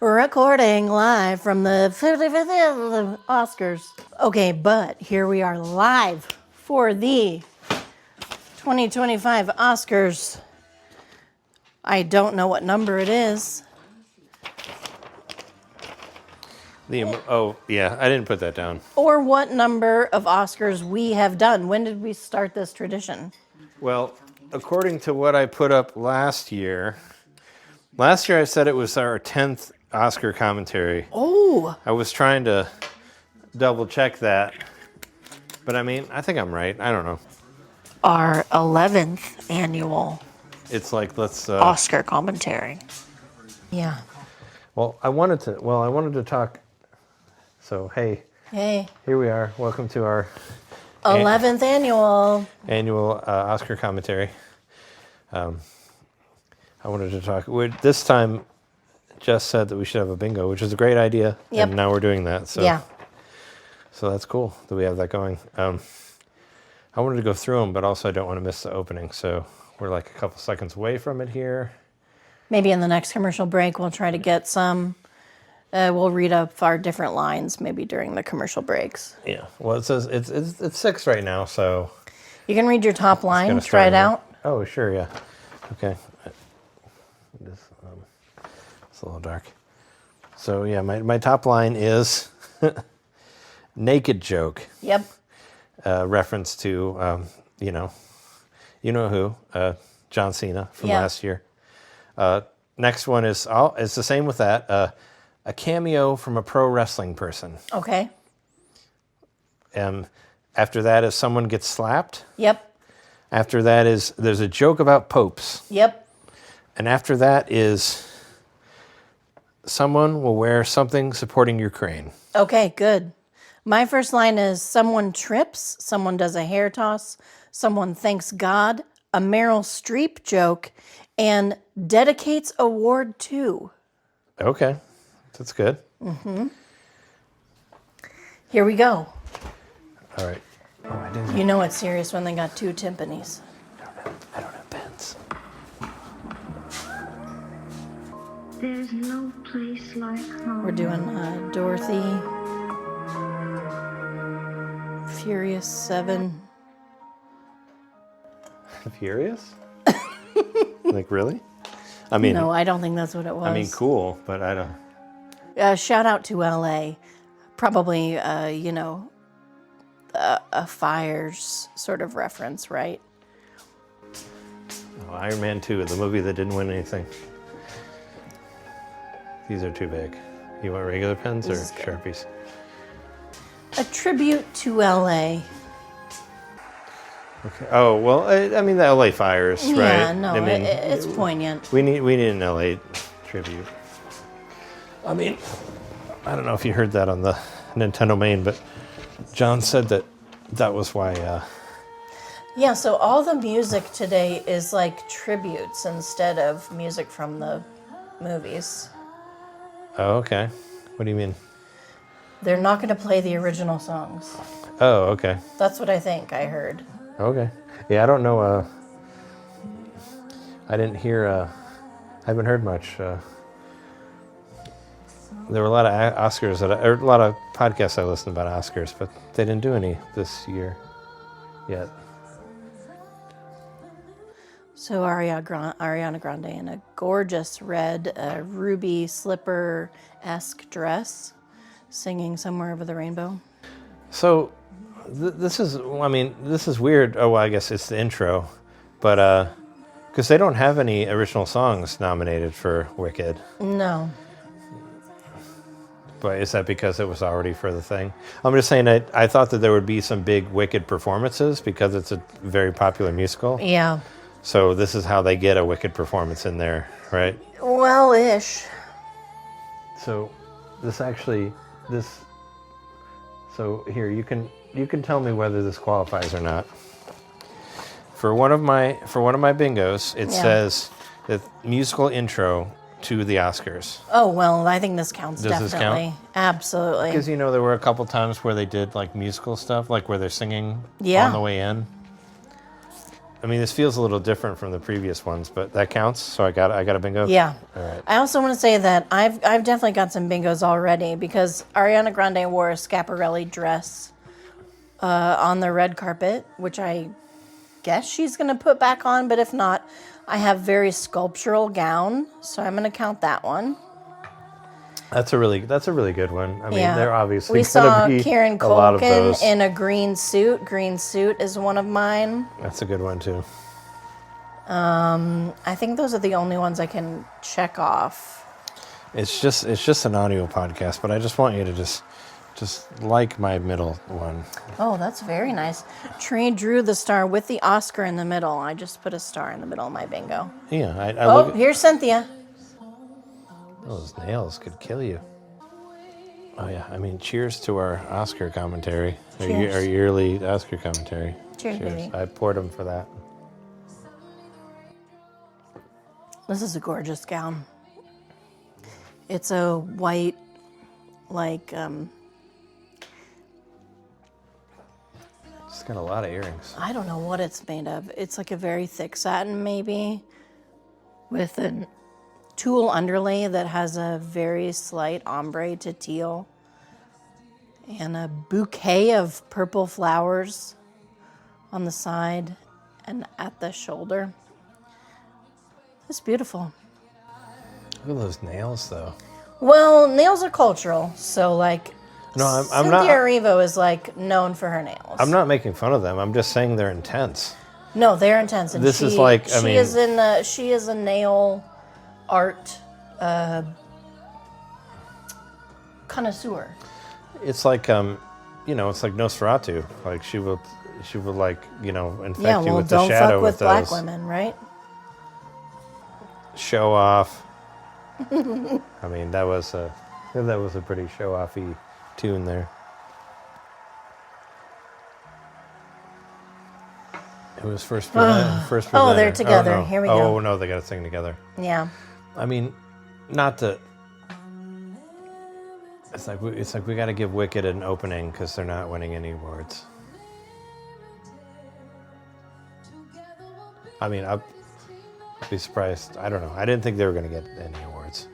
Recording live from the 55th Oscars. Okay, but here we are live for the 2025 Oscars. I don't know what number it is. Oh, yeah, I didn't put that down. Or what number of Oscars we have done. When did we start this tradition? Well, according to what I put up last year I said it was our 10th Oscar commentary. Oh! I was trying to double check that, but I mean, I think I'm right. I don't know. Our 11th annual It's like, let's... Oscar commentary. Yeah. Well, I wanted to talk... So, hey, here we are. Welcome to our 11th annual Oscar commentary. I wanted to talk. This time, Jess said that we should have a bingo, which is a great idea. Yep. And now we're doing that. So, yeah. So that's cool that we have that going. I wanted to go through them, but also I don't want to miss the opening. So we're like a couple seconds away from it here. Maybe in the next commercial break, we'll try to get some. We'll read up our different lines maybe during the commercial breaks. Yeah. Well, it says it's 6 right now, so you can read your top line. Try it out. Oh, sure. Yeah. Okay. It's a little dark. So yeah, my top line is naked joke. Yep. Reference to you know who, John Cena from last year. Next one is it's the same with that. A cameo from a pro wrestling person. Okay. After that is someone gets slapped. Yep. After that is there's a joke about popes. Yep. And after that is someone will wear something supporting Ukraine. Okay, good. My first line is someone trips, someone does a hair toss, someone thanks God, a Meryl Streep joke, and dedicates award to. Okay, that's good. Mm-hmm. Here we go. All right. Oh, I didn't. You know it's serious when they got 2 timpanis. I don't have pens. There's no place like home. We're doing Dorothy, Furious 7. Furious? Like, really? I mean... No, I don't think that's what it was. I mean, cool, but I don't... Shout out to LA. Probably, a Fires sort of reference, right? Oh, Iron Man 2, the movie that didn't win anything. These are too big. You want regular pens or Sharpies? A tribute to LA. Okay. Oh, well, I mean, the LA fires, right? Yeah, no, I mean, it's poignant. We need an LA tribute. I mean, I don't know if you heard that on the NintenDomain, but John said that was why... Yeah, so all the music today is like tributes instead of music from the movies. Oh, okay. What do you mean? They're not going to play the original songs. Oh, okay. That's what I think I heard. Okay. Yeah, I don't know. I didn't hear... I haven't heard much. There were a lot of Oscars, or a lot of podcasts I listened about Oscars, but they didn't do any this year yet. So Ariana Grande in a gorgeous red ruby slipper-esque dress, singing Somewhere Over the Rainbow. So this is weird. Oh, well, I guess it's the intro, but because they don't have any original songs nominated for Wicked. No. But is that because it was already for the thing? I'm just saying I thought that there would be some big Wicked performances because it's a very popular musical. Yeah. So this is how they get a Wicked performance in there, right? Well-ish. So so here you can tell me whether this qualifies or not. For one of my bingos, it says the musical intro to the Oscars. Oh, well, I think this counts. Does definitely. this count? Absolutely. Because there were a couple times where they did like musical stuff, like where they're singing Yeah. on the way in. I mean, this feels a little different from the previous ones, but that counts. So I got a bingo. Yeah. All right. I also want to say that I've definitely got some bingos already because Ariana Grande wore a Schiaparelli dress on the red carpet, which I guess she's going to put back on, but if not, I have very sculptural gown, so I'm going to count that one. That's a really good one. I mean, Yeah. they're obviously We going saw to be Kieran a lot of Culkin those. in a green suit. Green suit is one of mine. That's a good one too. I think those are the only ones I can check off. It's just an audio podcast, but I just want you to just like my middle one. Oh, that's very nice. Trey drew the star with the Oscar in the middle. I just put a star in the middle of my bingo. Yeah, I Oh, look. here's Cynthia. Those nails could kill you. Oh yeah, I mean, cheers to our Oscar commentary, Cheers. our yearly Oscar commentary. Cheers, baby. I poured them for that. This is a gorgeous gown. It's a white, like, It's got a lot of earrings. I don't know what it's made of. It's like a very thick satin, maybe, with a tulle underlay that has a very slight ombre to teal, and a bouquet of purple flowers on the side and at the shoulder. It's beautiful. Look at those nails, though. Well, nails are cultural, so like, No, I'm Cynthia not. Erivo is like known for her nails. I'm not making fun of them. I'm just saying they're intense. No, they're intense. And This is like, I mean- she is a nail art connoisseur. It's like it's like Nosferatu. Like she will like infect Yeah, you well, with the don't shadow fuck with those. black women, right? Show off. I mean, that was a pretty show-offy tune there. It was first presented. Oh, they're together. No. Here we go. Oh no, they got to sing together. Yeah. I mean, not to. It's like we got to give Wicked an opening because they're not winning any awards. I mean, I'd be surprised. I don't know. I didn't think they were going to get any awards.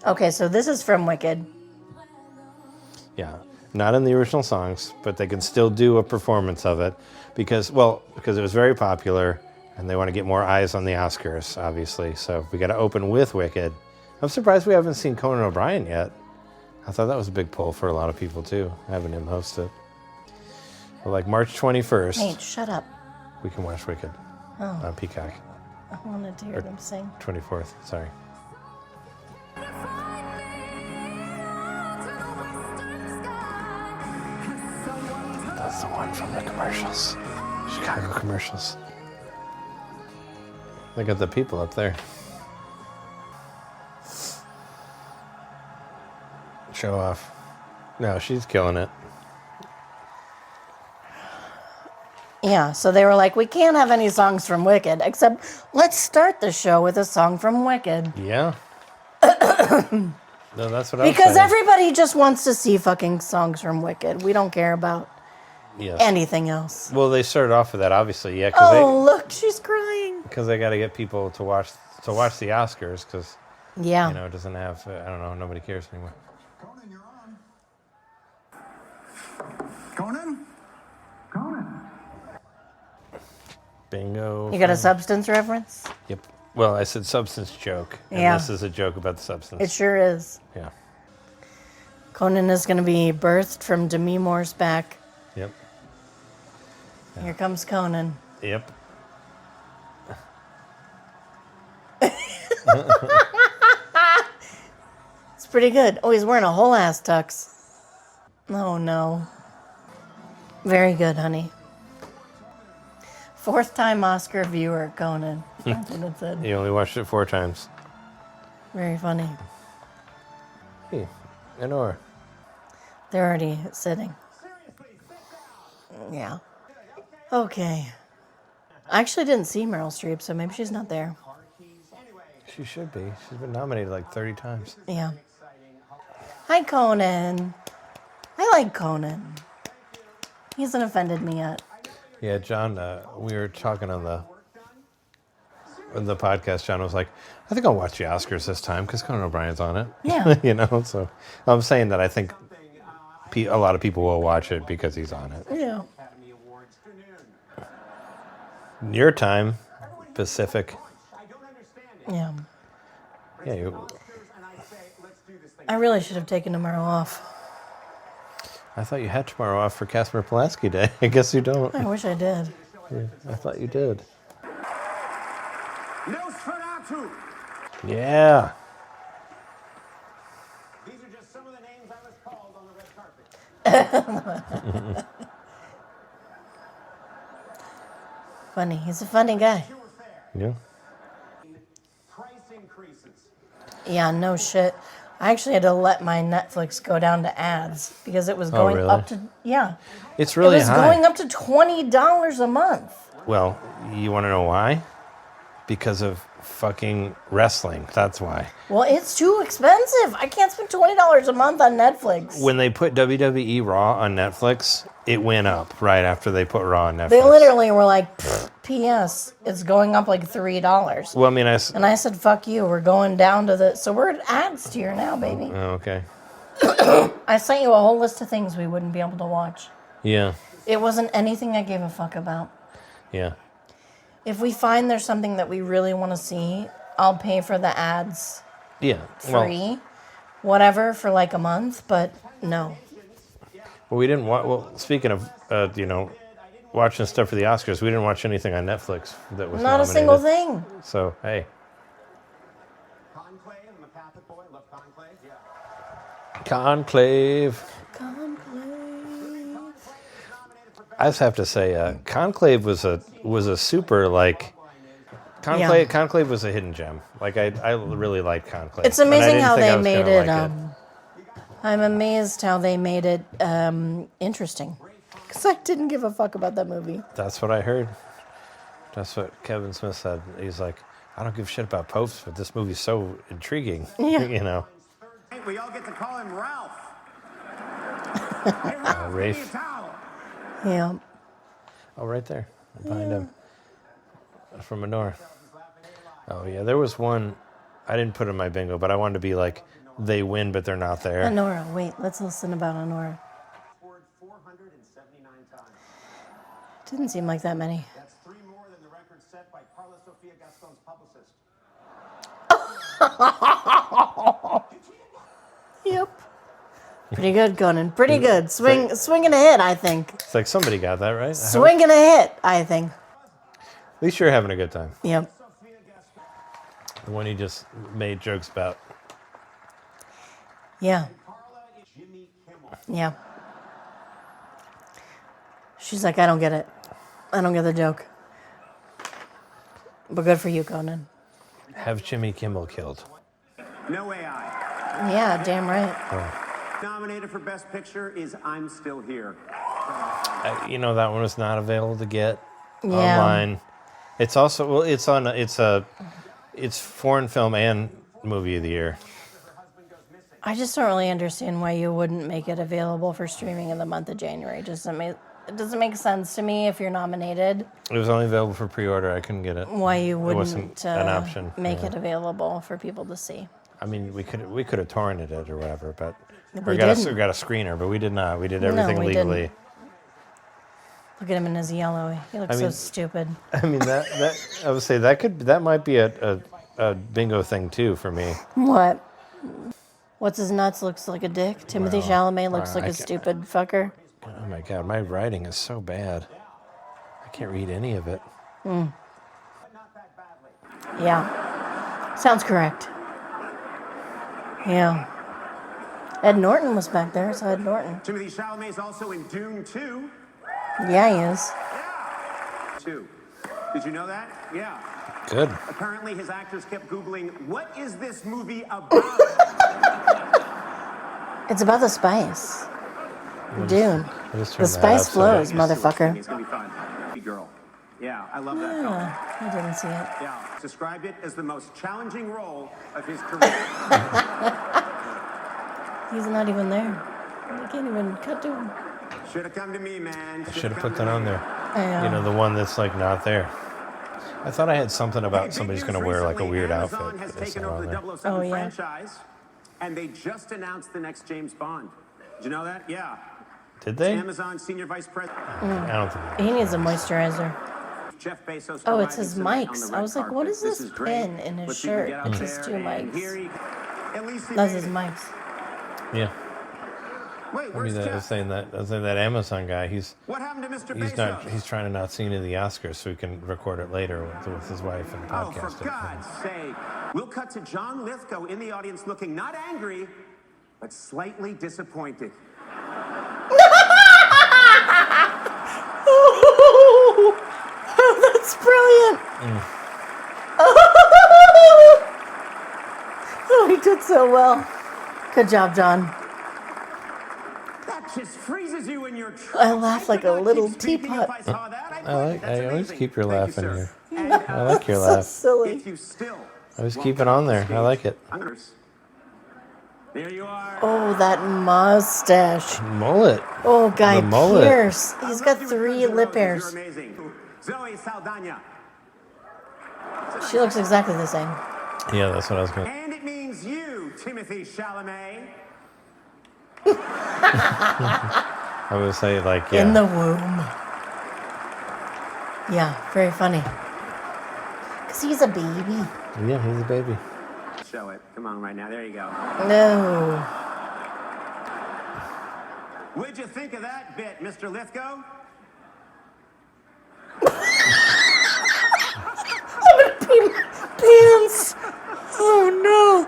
Okay, so this is from Wicked. Yeah, not in the original songs, but they can still do a performance of it because it was very popular and they want to get more eyes on the Oscars, obviously. So we got to open with Wicked. I'm surprised we haven't seen Conan O'Brien yet. I thought that was a big pull for a lot of people too, having him host it. But like March 21st, Nate, shut up. we can watch Wicked on Peacock. I wanted to hear them sing. 24th, sorry. That's the one from the commercials. Chicago commercials. They got the people up there. Show off. No, she's killing it. Yeah, so they were like, we can't have any songs from Wicked, except let's start the show with a song from Wicked. Yeah. No, that's what I was Because saying. everybody just wants to see fucking songs from Wicked. We don't care about Yes. anything else. Well, they started off with that, obviously, yeah, Oh, look, she's crying. because they got to get people to watch the Oscars, because Yeah. it doesn't have I don't know, nobody cares anymore. Conan, you're on. Conan? Conan. Bingo. You got a substance reference? Yep. Well, I said substance joke, and Yeah. this is a joke about the substance. It sure is. Yeah. Conan is going to be birthed from Demi Moore's back. Yep. Here comes Conan. Yep. It's pretty good. Oh, he's wearing a whole ass tux. Oh, no. Very good, honey. Fourth time Oscar viewer, Conan. That's what it said. You only watched it 4 times. Very funny. Hey, I know her. They're already sitting. Yeah. Okay. I actually didn't see Meryl Streep, so maybe she's not there. She should be. She's been nominated like 30 times. Yeah. Hi, Conan. I like Conan. He hasn't offended me yet. Yeah, John, we were talking on the podcast. John was like, I think I'll watch the Oscars this time because Conan O'Brien's on it. Yeah. You know, so I'm saying that I think a lot of people will watch it because he's on it. Yeah. Your time, Pacific. Yeah. Yeah, I really should have taken tomorrow off. I thought you had tomorrow off for Casper Pulaski Day. I guess you don't. I wish I did. Yeah, I thought you did. Nosferatu! Yeah. These are just some of the names I was called on the red carpet. Funny. He's a funny guy. Yeah. Price increases. Yeah, no shit. I actually had to let my Netflix go down to ads because it was going really? up to, yeah. It's really it was high. going up to $20 a month. Well, you want to know why? Because of fucking wrestling. That's why. Well, it's too expensive. I can't spend $20 a month on Netflix. When they put WWE Raw on Netflix, it went up right after they put Raw on Netflix. They literally were like, P.S., it's going up like $3. Well, I mean, And I said, fuck you. We're going down to the... So we're at ads tier now, baby. Oh, okay. I sent you a whole list of things we wouldn't be able to watch. Yeah. It wasn't anything I gave a fuck about. Yeah. If we find there's something that we really want to see, I'll pay for the ads Yeah. free, whatever, for like a month, but no. Well, we didn't watch... Well, speaking of, watching stuff for the Oscars, we didn't watch anything on Netflix that was Not a nominated. single thing. So, hey. Conclave, I'm a Catholic boy, love Conclave, yeah. Conclave. I just have to say, Conclave was a super, like... Conclave was a hidden gem. Like, I really liked Conclave. It's amazing how they made it. Like I'm amazed how they made it interesting. Because I didn't give a fuck about that movie. That's what I heard. That's what Kevin Smith said. He's like, I don't give a shit about popes, but this movie's so intriguing. Yeah. You know. We all get to call him Ralph. Rafe. Yeah. Oh, right there. Behind him. From Menorah. Oh, yeah. There was one. I didn't put in my bingo, but I wanted to be like, they win, but they're not there. Honora. Wait, let's listen about Honora. 479 times. Didn't seem like that many. That's 3 more than the record set by Carla Sofia Gaston's publicist. Yep. Pretty good, Conan. Pretty good. Swing and a hit, I think. It's like somebody got that, right? Swing and a hit, I think. At least you're having a good time. Yep. The one you just made jokes about. Yeah. Yeah. She's like, I don't get it. I don't get the joke. But good for you, Conan. Have Jimmy Kimmel killed. No AI. Yeah, damn right. Nominated for Best Picture is I'm Still Here. That one was not available to get Yeah. online. It's also, well, it's foreign film and movie of the year. I just don't really understand why you wouldn't make it available for streaming in the month of January. It doesn't make sense to me if you're nominated. It was only available for pre-order. I couldn't get it. Why you wasn't wouldn't an option. make Yeah. it available for people to see. I mean, we could have torrented it or whatever, but We got didn't. a screener, but we did not. We did everything we legally. didn't. Look at him in his yellow. He looks so stupid. I mean, that I would say that might be a bingo thing too for me. What? What's his nuts looks like a dick. Timothy Chalamet looks like I a can't- stupid fucker. Oh my god, my writing is so bad. I can't read any of it. Yeah. Sounds correct. Yeah. Ed Norton was back there, so Ed Norton. Timothy Chalamet is also in Dune 2. Yeah, he is. 2. Did you know that? Yeah. Good. Apparently, his actors kept Googling, what is this movie about? It's about the spice. Dune. I just The turned that spice up so flows, that- motherfucker. It's going to be fun. Girl. Yeah, I love that film. Yeah, I didn't see it. Yeah, described it as the most challenging role of his career. He's not even there. They can't even cut to him. Should have come to me, man. Should have put that on there. You know, the one that's like not there. I thought I had something about somebody's going to wear like a weird outfit. Amazon has but it's taken not over on the there. 007 Oh, yeah. franchise, and they just announced the next James Bond. Did you know that? Yeah. Did they? Amazon senior vice president I don't think. He needs a moisturizer. Jeff Bezos. Oh, it's arriving his tonight on mics. the I red was like, what carpet. is this great. pin in his Let's see if we shirt? get out It's his there, two and mics. here at least he That's made his it. mics. Yeah. Wait, I where's mean, I was Jeff? saying that Amazon guy. What happened to Mr. He's Bezos? not. He's trying to not see any of the Oscars so he can record it later with his wife and Oh, podcast for it. God's sake. We'll cut to John Lithgow in the audience looking not angry, but slightly disappointed. Oh, that's brilliant. Oh, he did so well. Good job, John. That just freezes you in your tracks. I laugh like a could not little keep speaking teapot. If I saw that, I'd I quit. That's always amazing. keep your Thank laugh you, in sir. here. And, I like your So laugh. silly. if you still I always keep it on there. I like it. There you are. Oh, that mustache. Mullet. Oh, Guy The mullet. Pearce. He's I got loved you with 3 Guns N' lip Roses. hairs. You're amazing. Zoe Saldana. She looks exactly the same. Yeah, that's what I was going. And it means you, Timothy Chalamet. I would say like yeah. In the womb. Yeah, very funny. Because he's a baby. Yeah, he's a baby. Show it. Come on, right now. There you go. No. What'd you think of that bit, Mr. Lithgow? Pants. Oh, no.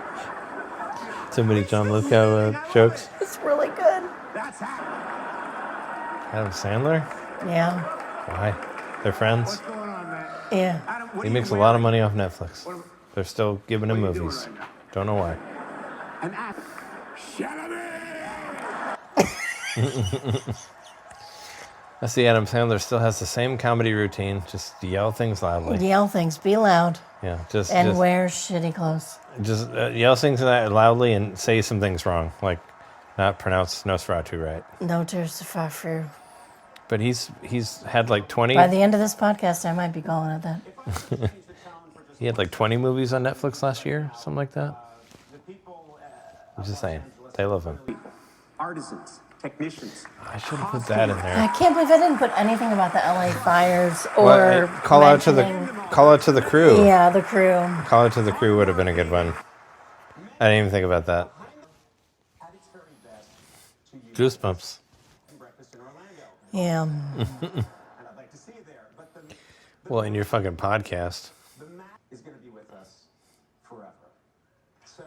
Too many John Lithgow jokes. It's really good. That's how. Adam Sandler. Yeah. Why? They're friends. What's going on, man? Yeah. Adam, what He are makes a you lot of wearing? money off Netflix. They're still giving him What are you doing movies. right now? Don't know why. An act. Chalamet! I see Adam Sandler still has the same comedy routine. Just yell things loudly. Yell things. Be loud. Yeah, just And wear shitty clothes. yell things loudly and say some things wrong, like not pronounce Nosferatu right. No tears to far through. But he's had like 20. By the end of this podcast, I might be calling it that. He had like 20 movies on Netflix last year, something like that. I'm just saying, they love him. Artisans, technicians. I should have put that in I there. can't believe I didn't put anything about the LA fires or Well, call out to mentioning- the crew. Yeah, the crew. Call out to the crew would have been a good one. I didn't even think about that. Goosebumps. Breakfast in Orlando. Yeah. And I'd like to see you there. But the Well, in your fucking podcast. map is going to be with us forever. So,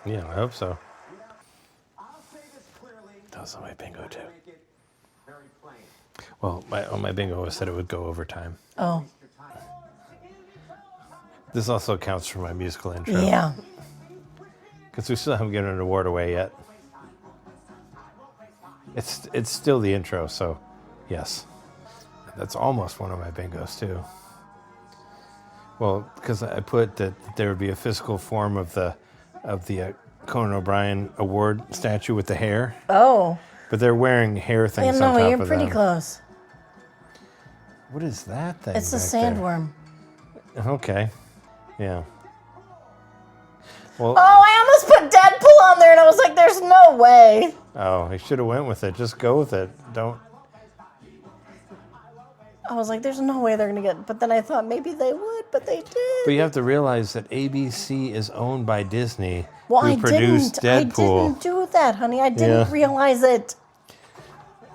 Yeah, I hope so. I'll say this clearly. That was on my bingo too. Make it very plain. Well, on my bingo it said it would go overtime. Oh, This also counts for my musical intro. yeah. Because we still haven't given an award away yet. It's still the intro, so yes. That's almost one of my bingos too. Well, because I put that there would be a physical form of the Conan O'Brien award statue with the hair, Oh. but they're wearing hair Yeah, things on no, top you're of pretty them. close. What is that thing? It's a back there? sandworm. Okay, yeah. Well, Oh, I almost put Deadpool on there, and I was like, "There's no way." oh, he should have went with it. Just go with it. Don't. I was like, "There's no way they're gonna get." But then I thought maybe they would, but they did. But you have to realize that ABC is owned by Disney, Well, who I produced didn't. Deadpool. I didn't do that, honey. I didn't Yeah. realize it.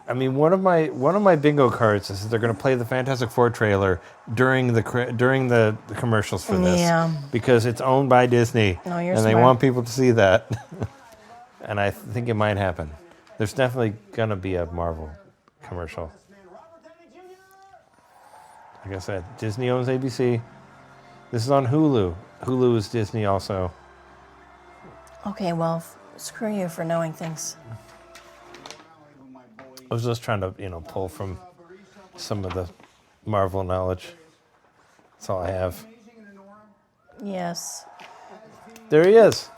I mean, one of my bingo cards is that they're going to play the Fantastic Four trailer during the commercials for this, Yeah. because it's owned by Disney, No, you're and they smart. want people to see that. And I think it might happen. There's definitely going to be a Marvel commercial. Like I said, Disney owns ABC. This is on Hulu. Hulu is Disney also. Okay, well, screw you for knowing things. I was just trying to, pull from some of the Marvel knowledge. That's all I have. Yes. There he is.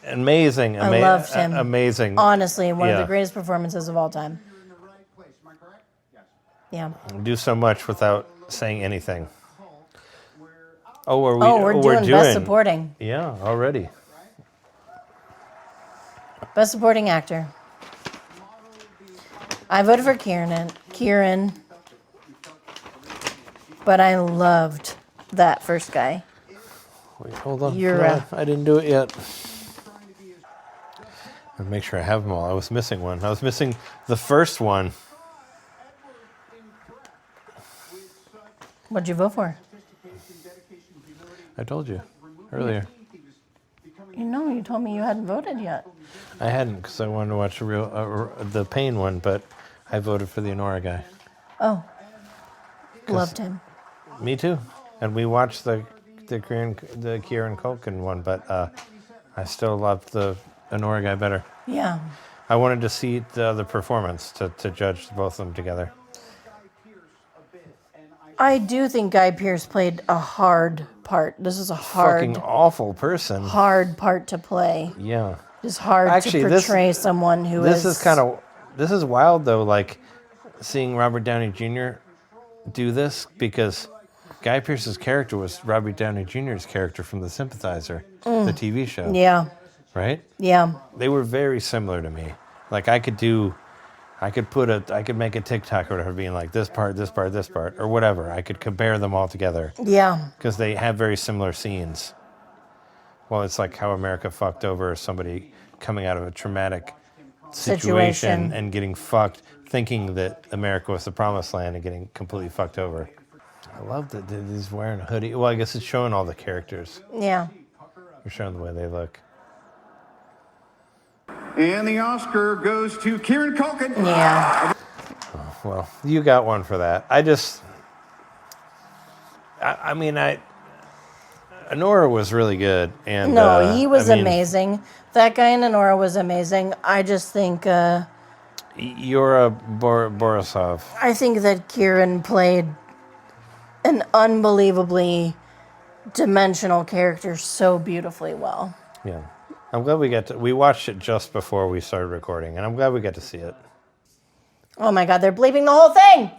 Amazing. I loved him. Amazing. Honestly, one of Yeah. the greatest performances of all time. Yeah. do so much without saying anything. Oh, We're doing Best Supporting. Yeah, already. Best Supporting Actor. I voted for Kieran, but I loved that first guy. Wait, hold on. Yura. No, I didn't do it yet. I'll make sure I have them all. I was missing one. I was missing the first one. What'd you vote for? I told you earlier. You told me you hadn't voted yet. I hadn't because I wanted to watch the Pain one, but I voted for the Honora guy. Oh. Loved him. Me too. And we watched the Kieran Culkin one, but I still loved the Honora guy better. Yeah. I wanted to see the performance to judge both of them together. I do think Guy Pearce played a hard part. This is a Fucking awful person. hard part to play. Yeah. It's hard to portray someone who is... This is wild, though, like, seeing Robert Downey Jr. do this, because Guy Pearce's character was Robert Downey Jr.'s character from The Sympathizer, the TV show. Yeah. Right? Yeah. They were very similar to me. Like, I could make a TikTok or whatever being like this part, or whatever. I could compare them all together. Yeah. Because they have very similar scenes. Well, it's like how America fucked over somebody coming out of a traumatic situation and getting fucked, thinking that America was the promised land and getting completely fucked over. I love that he's wearing a hoodie. Well, I guess it's showing all the characters. Yeah. We're showing the way they look. And the Oscar goes to Kieran Culkin. Yeah. Oh, well, you got one for that. Honora was really good. And no, he was amazing. That guy in Honora was amazing. I just think... Yura Borisov. I think that Kieran played an unbelievably dimensional character so beautifully well. Yeah. I'm glad we watched it just before we started recording, and I'm glad we got to see it. Oh my God, they're bleeping the whole thing!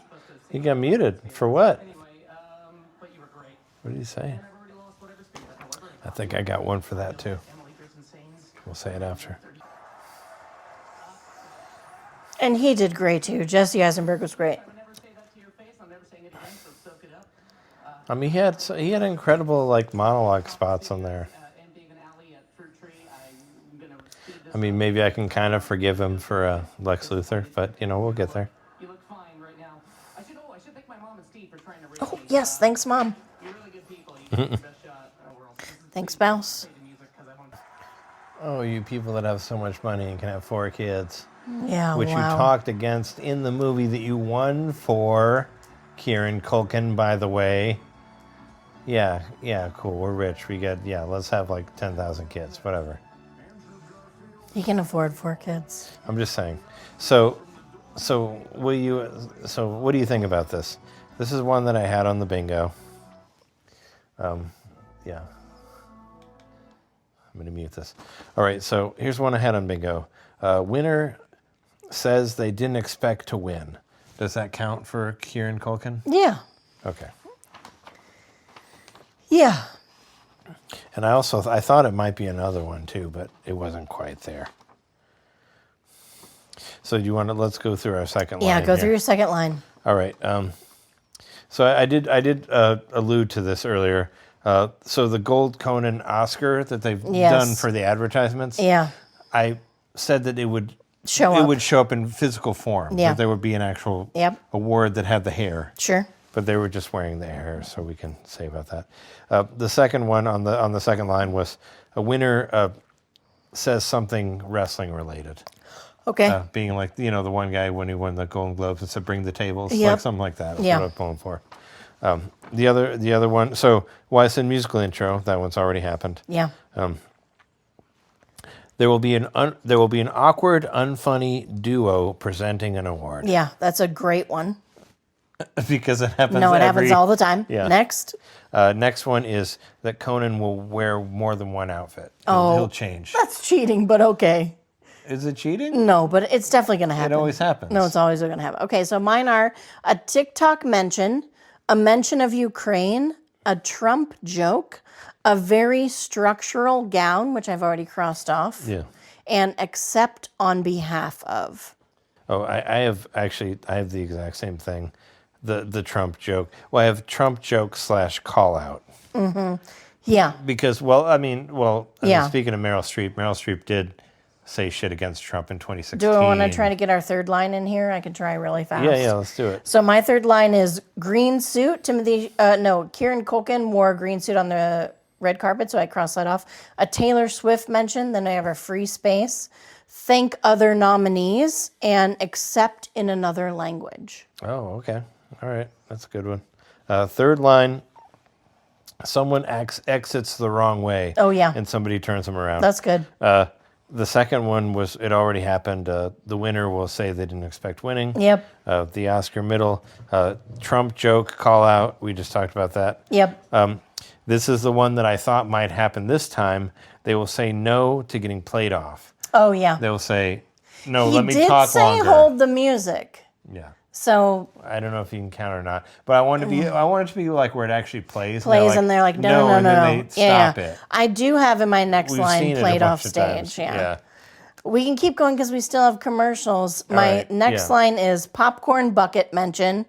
He got muted. For what? What did he say? I think I got one for that too. We'll say it after. And he did great too. Jesse Eisenberg was great. I mean, he had incredible monologue spots on there. I mean, maybe I can kind of forgive him for Lex Luthor, but we'll get there. You look fine right now. I should thank my mom and Steve for trying to raise Oh, yes, thanks, Mom. You're really good people. You give me the best shot in the world. Thanks, spouse. Oh, you people that have so much money and can have 4 kids. Yeah, Which you talked against in the movie that you won for, Kieran Culkin, by the way. Yeah, cool. We're rich. Let's have 10,000 kids, whatever. He can afford 4 kids. I'm just saying. So what do you think about this? This is one that I had on the bingo. Yeah. I'm going to mute this. All right, so here's one I had on bingo. Winner says they didn't expect to win. Does that count for Kieran Culkin? Yeah. Okay. Yeah. And I thought it might be another one too, but it wasn't quite there. So let's go through our second line. Yeah, go through your second line. All right. So I did allude to this earlier. So the Gold Conan Oscar that they've done for the advertisements. Yeah. I said that it would show up in physical form. Yeah. That there would be an actual award that had the hair. Sure. But they were just wearing the hair, so we can say about that. The second one on the second line was a winner says something wrestling related. Okay. Being like, the one guy when he won the Golden Globes and said, "Bring the tables," something like that. That's what I was pulling for. The other one. So why I said musical intro? That one's already happened. Yeah. There will be an awkward, unfunny duo presenting an award. Yeah, that's a great one. Because it happens. No, it happens all the time. Yeah. Next. Next one is that Conan will wear more than one outfit. He'll change. That's cheating, but okay. Is it cheating? No, but it's definitely going to happen. It always happens. No, it's always going to happen. Okay, so mine are a TikTok mention, a mention of Ukraine, a Trump joke, a very structural gown, which I've already crossed off, Yeah. and accept on behalf of. Oh, I have the exact same thing. The Trump joke. Well, I have Trump joke / call out. Yeah. Because, Yeah. speaking of Meryl Streep did say shit against Trump in 2016. Do I want to try to get our third line in here? I can try really fast. Yeah, let's do it. So my third line is green suit. Kieran Culkin wore a green suit on the red carpet, so I crossed that off. A Taylor Swift mention, then I have a free space. Thank other nominees and accept in another language. Oh, okay. All right. That's a good one. Third line, someone exits the wrong way. Oh, yeah. And somebody turns them around. That's good. The second one was, it already happened. The winner will say they didn't expect winning. Yep. The Oscar middle, Trump joke, call out. We just talked about that. Yep. This is the one that I thought might happen this time. They will say no to getting played off. Oh, yeah. They'll say, no, He let me did talk say longer. hold the music. Yeah. So I don't know if you can count or not, but I want it to be like where it actually plays. and they're like, no. and then they stop it. I do have in my next We've line seen it a played bunch off of stage. times. Yeah. We can keep going because we still have commercials. My right, next yeah. line is popcorn bucket mention.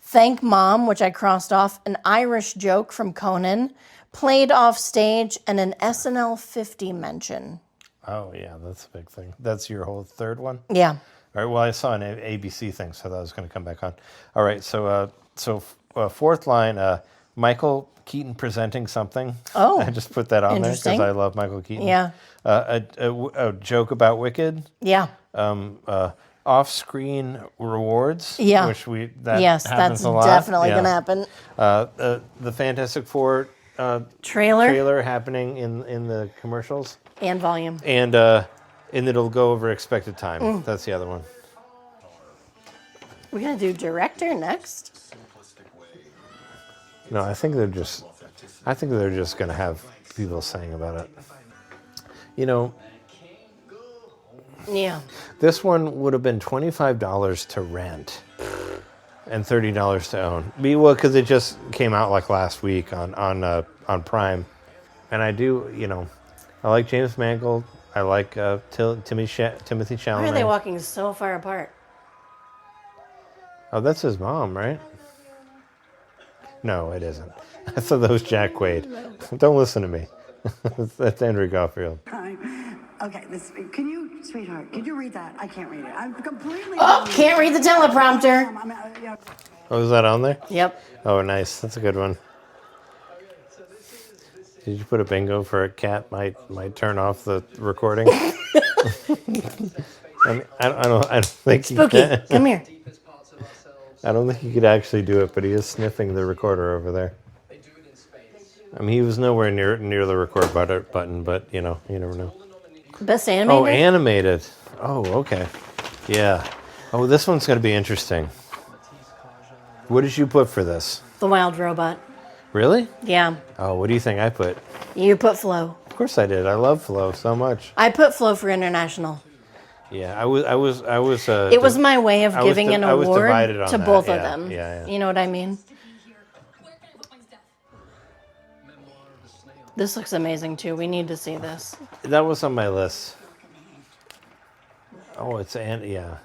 Thank mom, which I crossed off. An Irish joke from Conan. Played off stage and an SNL 50 mention. Oh, yeah, that's a big thing. That's your whole third one? Yeah. All right, well, I saw an ABC thing, so that was going to come back on. All right, so fourth line, Michael Keaton presenting something. Oh, I just put that on there because interesting. I love Michael Keaton. Yeah. A joke about Wicked. Yeah. Off-screen rewards. Yeah. Which Yes, happens that's a lot. definitely Yeah. going to happen. The Fantastic Four Trailer happening in the commercials. and volume. And it'll go over expected time. That's the other one. We're going to do director next. No, I think they're just going to have people saying about it. You know, Yeah. this one would have been $25 to rent and $30 to own. Because it just came out like last week on Prime. And I do, I like James Mangold. I like Timothy Chalamet. Why are they walking so far apart? Oh, that's his mom, right? No, it isn't. I thought that was Jack Quaid. Don't listen to me. That's Andrew Garfield. Okay, sweetheart, could you read that? I can't read it. I'm completely. Oh, can't read the teleprompter. Oh, is that on there? Yep. Oh, nice. That's a good one. Did you put a bingo for a cat might turn off the recording? I don't think Spooky, come here. I don't think he could actually do it, but he is sniffing the recorder over there. I mean, he was nowhere near the record button, but you never know. Best animated? Oh, animated. Oh, okay. Yeah. Oh, this one's going to be interesting. What did you put for this? The Wild Robot. Really? Yeah. Oh, what do you think I put? You put Flo. Of course I did. I love Flo so much. I put Flo for international. Yeah, I was. It was my way of giving an award divided on to that. both Yeah, of them. Yeah. You know what I mean? This looks amazing too. We need to see this. That was on my list. Oh, yeah.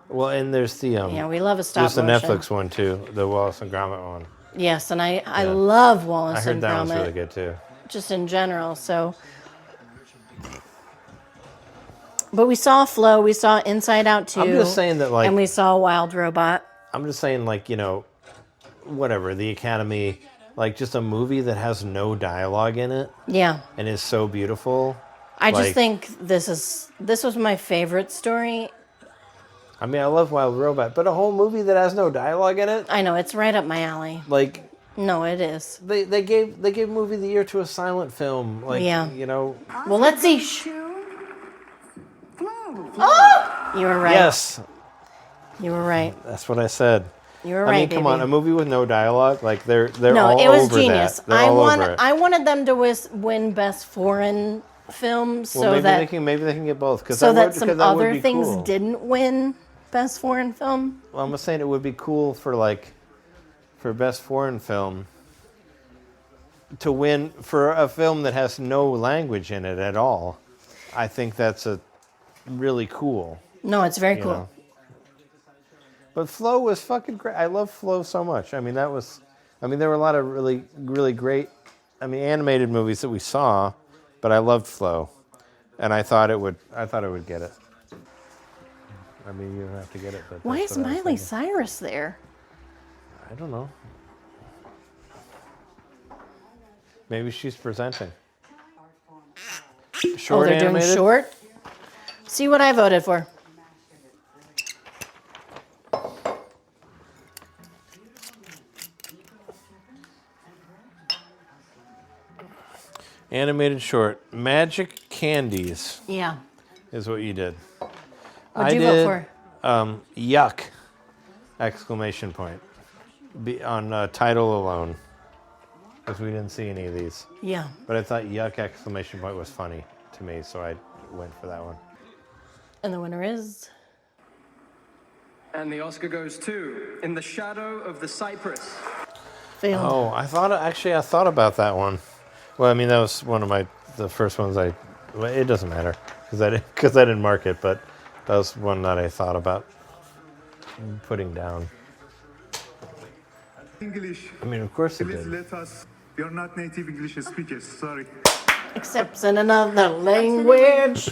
Well, and there's the Yeah, we love a stop there's the motion. Netflix one too, the Wallace and Gromit one. Yes, and I love I Wallace heard and that Gromit. one's really good too. Just in general. So, but we saw Flo. We saw Inside Out 2. I'm just saying that, like, and we saw Wild Robot. I'm just saying, like, whatever, the Academy, like, just a movie that has no dialogue in it Yeah. and is so beautiful. I just Like, think this was my favorite story. I mean, I love Wild Robot, but a whole movie that has no dialogue in it, I know it's right up my alley. like, No, it is. they gave Movie of the Year to a silent film. Like, Yeah. Well, let's see. Oh, you were right. Yes, You were right. that's what I said. You were I mean, right. come baby. on, a movie with no dialogue, like they're No, all it was over genius. that. They're all over it. I wanted them to win Best Foreign film so Well, that maybe they can get both. so that some would other be things cool. didn't win Best Foreign Film? Well, I'm saying it would be cool for best foreign film to win for a film that has no language in it at all. I think that's a really cool. No, it's very You cool. know. But Flow was fucking great. I love Flow so much. I mean, there were a lot of really, really great, animated movies that we saw, but I loved Flow, and I thought it would get it. I mean, you don't have to get it, but Why that's is what I was Miley thinking. Cyrus there? I don't know. Maybe she's presenting. Short They're animated? doing short? See what I voted for. Animated short. Magic Candies Yeah. is what you did. What'd you vote for? Yuck! Exclamation point. On title alone. Because we didn't see any of these. Yeah. But I thought yuck! Exclamation point was funny to me, so I went for that one. And the winner is... And the Oscar goes to In the Shadow of the Cypress. failed. Oh, I thought about that one. Well, that was one of the first ones it doesn't matter because I didn't mark it, but that was one that I thought about putting down. English. Of course it Please did. let us. We are not native English speakers. Sorry. Except in another language.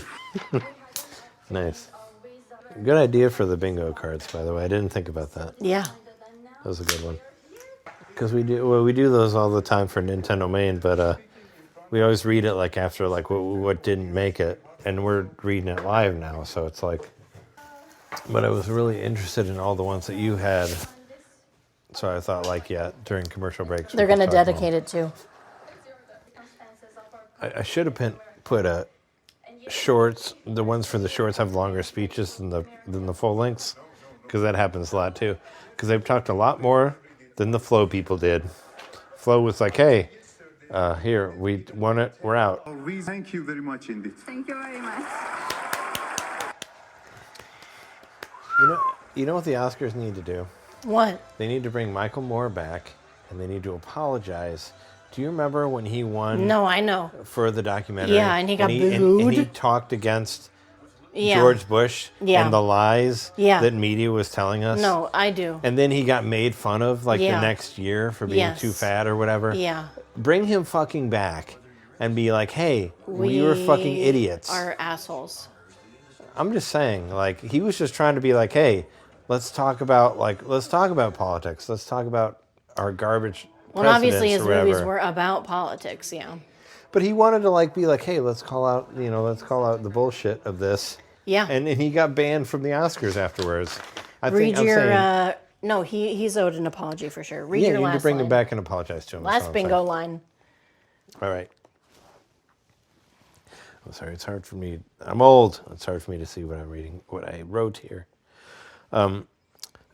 Nice. Good idea for the bingo cards, by the way. I didn't think about that. Yeah. That was a good one. Because we do those all the time for NintenDomain, but we always read it after what didn't make it, and we're reading it live now, so it's like. But I was really interested in all the ones that you had, so I thought during commercial breaks They're going to dedicate it to. I should have put shorts. The ones for the shorts have longer speeches than the full lengths, because that happens a lot too. Because they've talked a lot more than the Flow people did. Flow was like, "Hey, here we won it. We're out." We thank you very much indeed. Thank you very much. You know what the Oscars need to do? What? They need to bring Michael Moore back, and they need to apologize. Do you remember when he won? No, I know. For the documentary. Yeah, and he got and booed. he talked against Yeah. George Bush Yeah. and the lies Yeah. that media was telling us. No, I do. And then he got made fun of the Yeah. next year for being Yes. too fat or whatever. Yeah. Bring him fucking back and be like, hey, we were fucking idiots. Are assholes. I'm just saying, he was just trying to be like, hey, let's talk about politics. Let's talk about our garbage. Well, obviously his or whatever. movies were about politics, yeah. But he wanted to be like, hey, let's call out the bullshit of this. Yeah. And he got banned from the Oscars afterwards. No, he's owed an apology for sure. Read you your need last to bring line. him back and apologize to him. That's Last all I'm bingo saying. line. All right. I'm sorry, it's hard for me. I'm old. It's hard for me to see what I'm reading, what I wrote here. I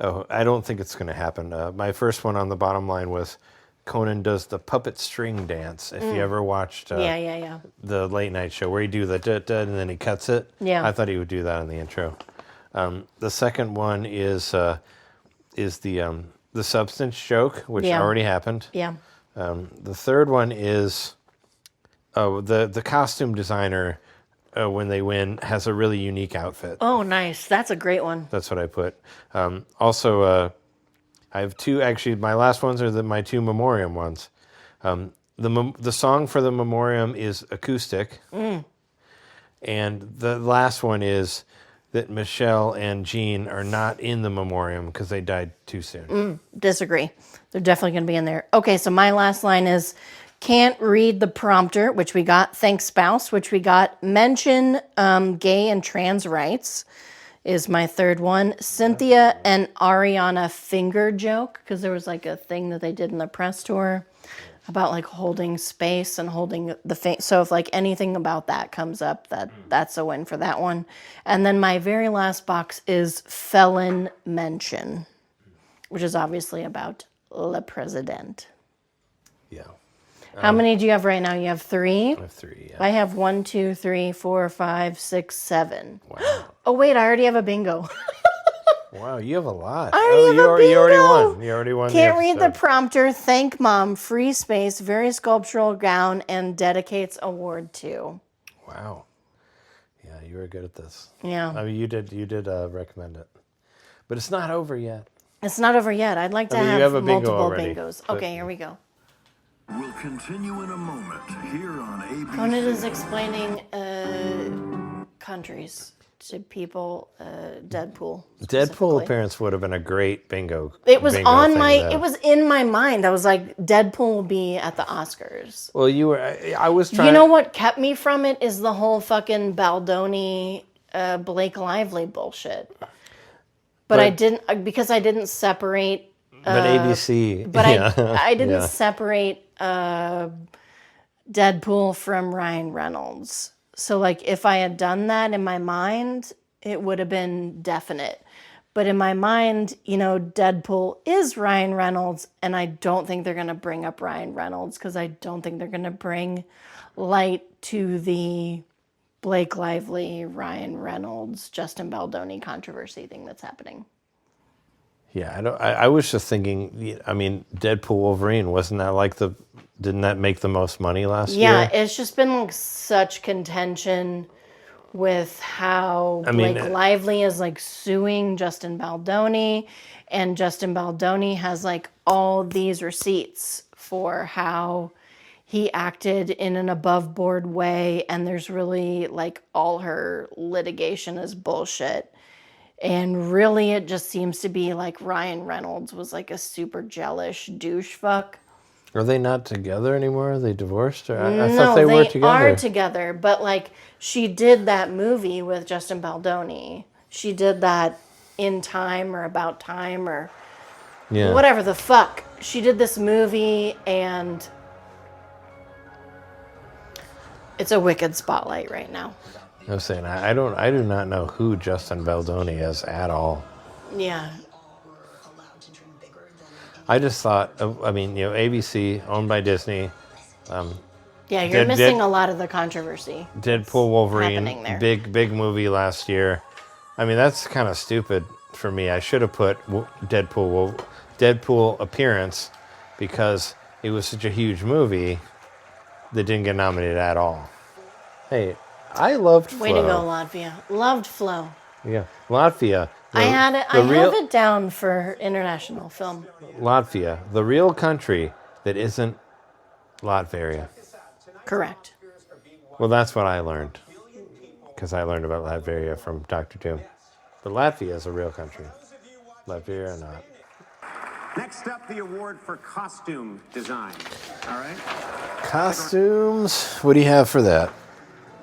don't think it's going to happen. My first one on the bottom line was Conan does the puppet string dance. If you ever watched the late night show where he do the da-da and then he cuts it. Yeah. I thought he would do that in the intro. The second one is the substance joke, which already happened. Yeah. The third one is the costume designer, when they win, has a really unique outfit. Oh, nice. That's a great one. That's what I put. Also, I have two. Actually, my last ones are my two memoriam ones. The song for the memoriam is acoustic, and the last one is that Michelle and Jean are not in the memoriam because they died too soon. Disagree. They're definitely going to be in there. Okay, so my last line is can't read the prompter, which we got. Thanks, spouse, which we got. Mention gay and trans rights is my third one. Cynthia and Ariana finger joke, because there was a thing that they did in the press tour about holding space and holding the so if anything about that comes up, that's a win for that one. And then my very last box is felon mention, which is obviously about Le President. Yeah. How many do you have right now? You have 3? I have 3, yeah. I have 1, 2, 3, 4, 5, 6, 7. Wow. Oh, wait, I already have a bingo. Wow, you have a lot. I already have a bingo. You already won. You already won. Can't the read the episode. prompter. Thank mom. Free space. Very sculptural gown and dedicates award to. Wow. Yeah, you were good at this. Yeah. I mean, you did recommend it, but it's not over yet. It's not over yet. I'd like to you have have a bingo multiple already, bingos. but- Okay, here we go. We'll continue in a moment here on ABC. Conan is explaining countries to people. Deadpool. Deadpool specifically. appearance would have been a great bingo. It was bingo on thing my. to have. It was in my mind. I was like, Deadpool will be at the Oscars. Well, you were. I was trying. You know what kept me from it is the whole fucking Baldoni, Blake Lively bullshit. But I didn't because I didn't separate. But ABC. But yeah. I didn't Yeah. separate Deadpool from Ryan Reynolds. So like if I had done that in my mind, it would have been definite. But in my mind, you know, Deadpool is Ryan Reynolds, and I don't think they're going to bring up Ryan Reynolds because I don't think they're going to bring light to the Blake Lively, Ryan Reynolds, Justin Baldoni controversy thing that's happening. Yeah, I was just thinking. I mean, Deadpool Wolverine wasn't that like didn't that make the most money last year? Yeah, it's just been like such contention with how Blake Lively is like suing Justin Baldoni, and Justin Baldoni has like all these receipts for how he acted in an above board way, and there's really like all her litigation is bullshit. And really it just seems to be like Ryan Reynolds was like a super jealous douche fuck. Are they not together anymore? Are they divorced? Or I No, thought they were together. are together, but like she did that movie with Justin Baldoni. She did that In Time or About Time or whatever the fuck. She did this movie and it's a wicked spotlight right now. I was saying I do not know who Justin Baldoni is at all. Yeah. I just thought, I mean, you know, ABC owned by Disney. Yeah, you're missing a lot of the controversy. Deadpool Wolverine, happening there. big movie last year. I mean, that's kind of stupid for me. I should have put Deadpool appearance because it was such a huge movie that didn't get nominated at all. Hey, I loved Flo. Way to go, Latvia. Loved Flo. Yeah, Latvia. I have it down for international film. Latvia, the real country that isn't Latveria. Correct. Well, that's what I learned. Because I learned about Latveria from Dr. Doom. But Latvia is a real country. Latveria or not. Next up, the award for costume design. All right. Costumes. What do you have for that?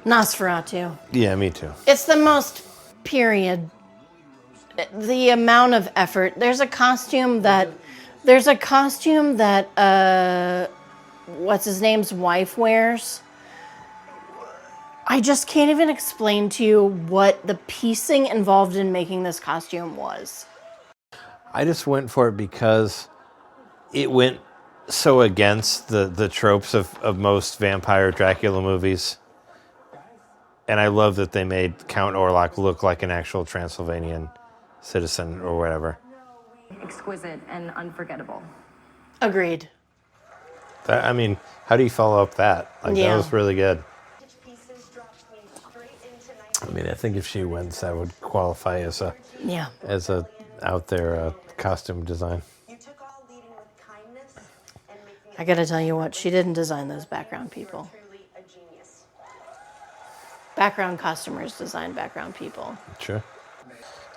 Nosferatu. Yeah, me too. It's the most period. The amount of effort. There's a costume that what's his name's wife wears. I just can't even explain to you what the piecing involved in making this costume was. I just went for it because it went so against the tropes of most vampire Dracula movies. And I love that they made Count Orlok look like an actual Transylvanian citizen or whatever. Exquisite and unforgettable. Agreed. I mean, how do you follow up that? Like, that was really good. I mean, I think if she wins, that would qualify as a out there costume design. I gotta tell you what, she didn't design those background people. Background costumers design background people. Sure.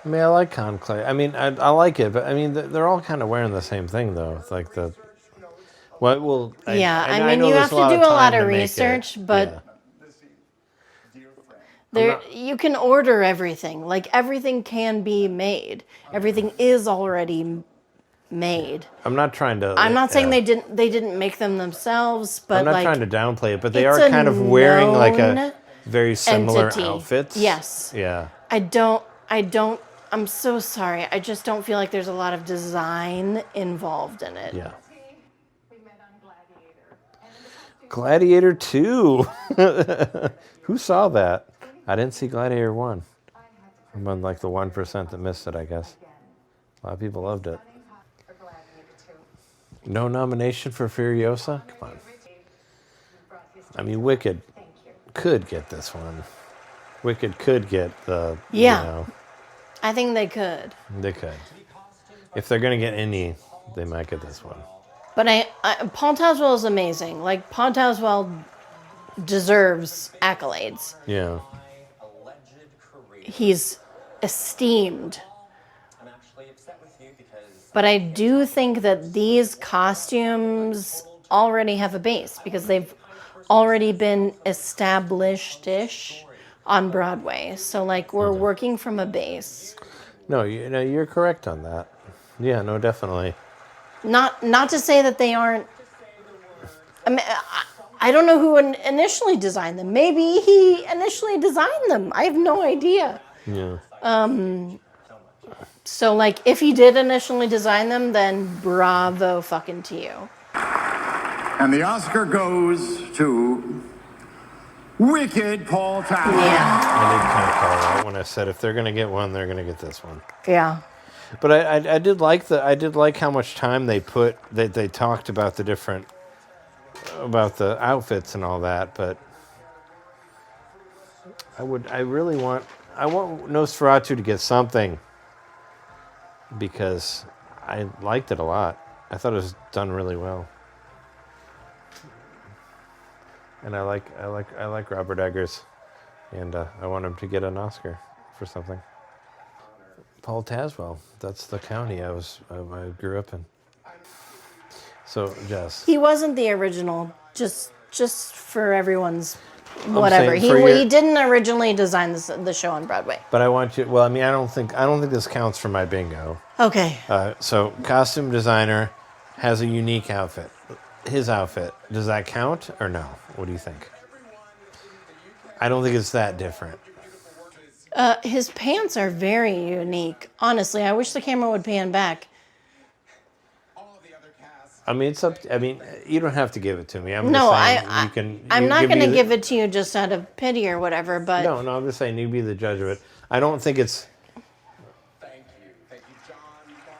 I mean, I like Conclave. I mean, I like it, but I mean, they're all kind of wearing the same thing, though. It's like the. Well, I mean, know you there's have to do a lot time of to make research, it. but you can order everything. Like, everything can be made. Everything is already made. I'm not trying to. I'm not saying they didn't make them themselves, but I'm not like, trying to downplay it, but they it's are a kind of wearing like a known very similar entity. outfits. Yes. Yeah. I'm so sorry. I just don't feel like there's a lot of design involved in it. Yeah. Gladiator 2. Who saw that? I didn't see Gladiator 1. I'm among like the 1% that missed it, I guess. A lot of people loved it. No nomination for Furiosa? Come on. I mean, Wicked could get this one. Wicked could get the, Yeah. you know. I think they could. They could. If they're going to get any, they might get this one. But Paul Tazewell is amazing. Like, Paul Tazewell deserves accolades. Yeah. He's esteemed. But I do think that these costumes already have a base because they've already been established-ish on Broadway. So, like, we're working from a base. No, you're correct on that. Yeah, no, definitely. Not to say that they aren't. I mean, I don't know who initially designed them. Maybe he initially designed them. I have no idea. Yeah. So, like, if he did initially design them, then bravo fucking to you. And the Oscar goes to Wicked Paul Tazewell. Yeah. I did kind of call that when I said if they're going to get one, they're going to get this one. Yeah. But I did like how much time they put that they talked about about the outfits and all that. But I want Nosferatu to get something because I liked it a lot. I thought it was done really well, and I like Robert Eggers, and I want him to get an Oscar for something. Paul Tazewell. That's the county I grew up in. So, Jess. He wasn't the original, just for everyone's whatever. He didn't originally design the show on Broadway. But I want you. Well, I mean, I don't think this counts for my bingo. Okay. So, costume designer has a unique outfit. His outfit, does that count or no? What do you think? I don't think it's that different. His pants are very unique. Honestly, I wish the camera would pan back. I mean, it's up. I mean, you don't have to give it to me. I'm No, just saying you can. I'm not going to give it to you just out of pity or whatever. But no, I'm just saying you be the judge of it. I don't think it's.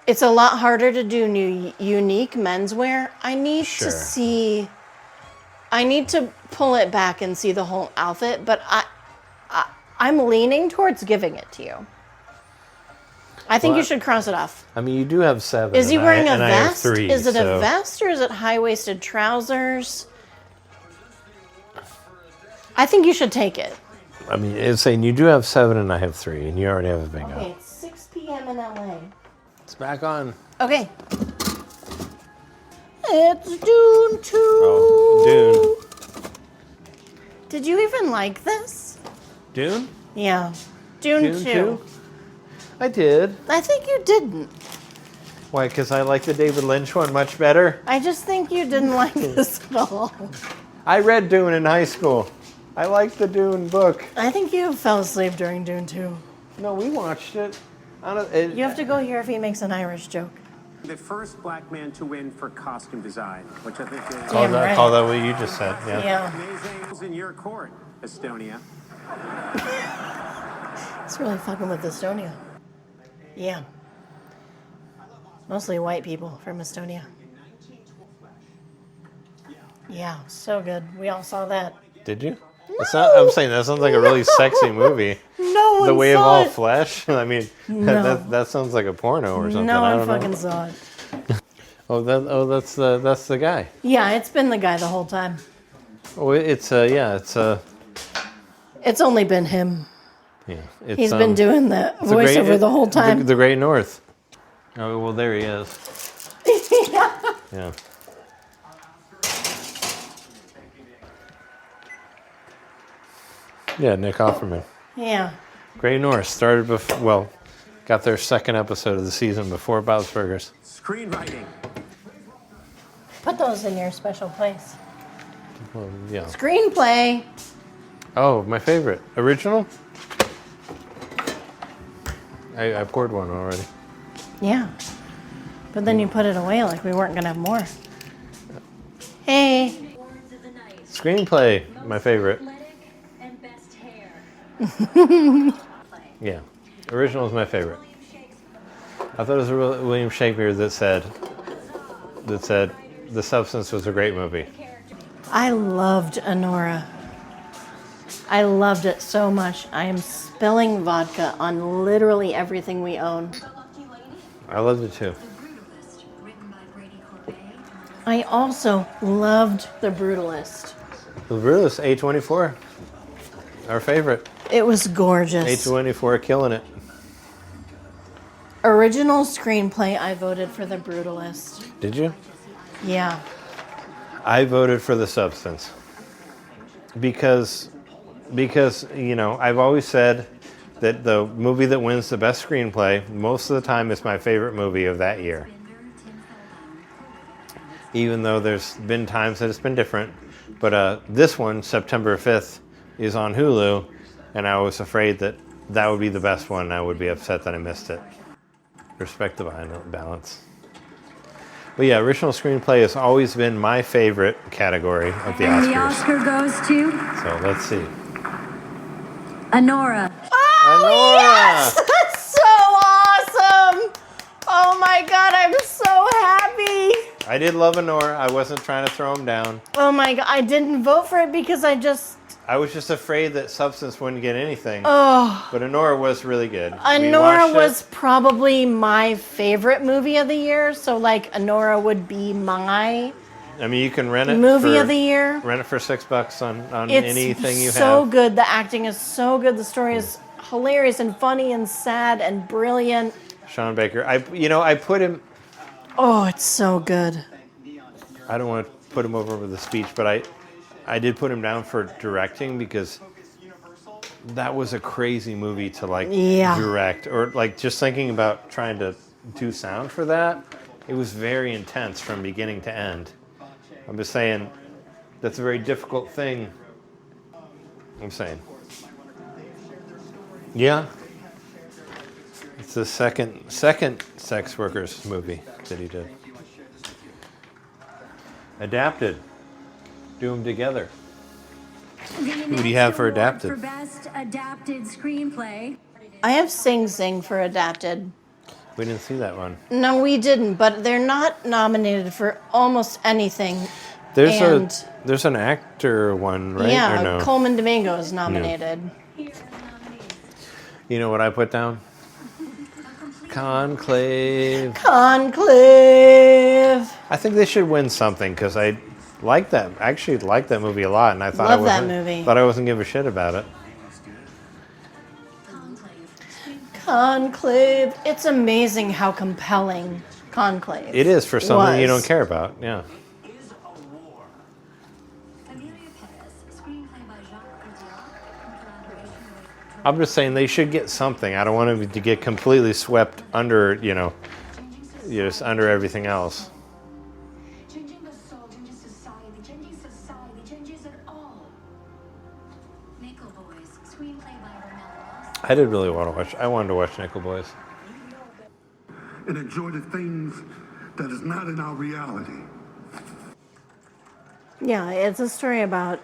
It's a lot harder to do unique menswear. I need to see. I need to pull it back and see the whole outfit, but I'm leaning towards giving it to you. I think you should cross it off. I mean, you do have 7. Is he wearing a vest? I have 3, is it a vest or is it high-waisted trousers? I think you should take it. I mean, it's saying you do have 7 and I have 3, and you already have a bingo. Okay, it's 6 p.m. in LA. It's back on. Okay. It's Dune 2. Oh, Dune. Did you even like this? Dune? Yeah. Dune 2. I did. I think you didn't. Why? Because I like the David Lynch one much better? I just think you didn't like this at all. I read Dune in high school. I liked the Dune book. I think you fell asleep during Dune 2. No, we watched it. You have to go here if he makes an Irish joke. The first black man to win for costume design, which I think is... Call that what you just said. Yeah. Amazing in your court, Estonia. It's really fucking with Estonia. Yeah. Mostly white people from Estonia. Yeah, so good. We all saw that. Did you? No. I'm saying that sounds like a really sexy movie. No one The Way of saw All it. Flesh? I mean, No. that sounds like a porno or something. No I one don't fucking know. saw it. That's the guy. Yeah, it's been the guy the whole time. Oh, it's It's only been him. Yeah, He's been doing the voiceover the whole time. The Great North. Oh, well, there he is. Yeah. Yeah, Nick Offerman. Yeah. Great North started before, got their second episode of the season before Bob's Burgers. Screenwriting. Put those in your special place. Well, yeah. Screenplay. Oh, my favorite. Original? I poured one already. Yeah. But then you put it away like we weren't going to have more. Hey. Screenplay, my favorite. And best hair. Yeah. Original is my favorite. I thought it was William Shakespeare that said The Substance was a great movie. I loved Honora. I loved it so much. I am spilling vodka on literally everything we own. I loved it too. I also loved The Brutalist. The Brutalist, A24. Our favorite. It was gorgeous. A24 killing it. Original screenplay, I voted for The Brutalist. Did you? Yeah. I voted for The Substance. Because I've always said that the movie that wins the best screenplay most of the time is my favorite movie of that year. Even though there's been times that it's been different. But this one, September 5th, is on Hulu, and I was afraid that would be the best one, and I would be upset that I missed it. Respect the balance. But yeah, original screenplay has always been my favorite category of the Oscars. And the Oscar goes to So let's see. Honora. Oh, yes! That's so awesome! Oh my God, I'm so happy. I did love Honora. I wasn't trying to throw him down. Oh my God, I didn't vote for it because I was just afraid that Substance wouldn't get anything. Oh. But Honora was really good. Honora was probably my favorite movie of the year. So like Honora would be my you can rent it movie of the year. Rent it for $6 on It's anything you have. It's so good. The acting is so good. The story is hilarious and funny and sad and brilliant. Sean Baker. I put him. Oh, it's so good. I don't want to put him over with the speech, but I did put him down for directing because that was a crazy movie to direct, or like just thinking about trying to do sound for that. It was very intense from beginning to end. I'm just saying that's a very difficult thing. I'm saying. Yeah. It's the second sex workers movie that he did. Adapted. Do them together. Who do you have for adapted? For best adapted screenplay. I have Sing Sing for adapted. We didn't see that one. No, we didn't, but they're not nominated for almost anything. There's an actor one, right? Yeah, or no? Coleman Domingo is nominated. No. You know what I put down? Conclave. I think they should win something because I like that. I actually liked that movie a lot, and I thought I wasn't give a shit about it. Conclave. It's amazing how compelling Conclave. It is for something you don't care about. Yeah. I'm just saying they should get something. I don't want them to get completely swept under, just under everything else. Changing the soul, changing society changes it all. Nickel Boys, screenplay by Ronald. I did really want to watch. I wanted to watch Nickel Boys. And enjoy the things that is not in our reality. Yeah, it's a story about,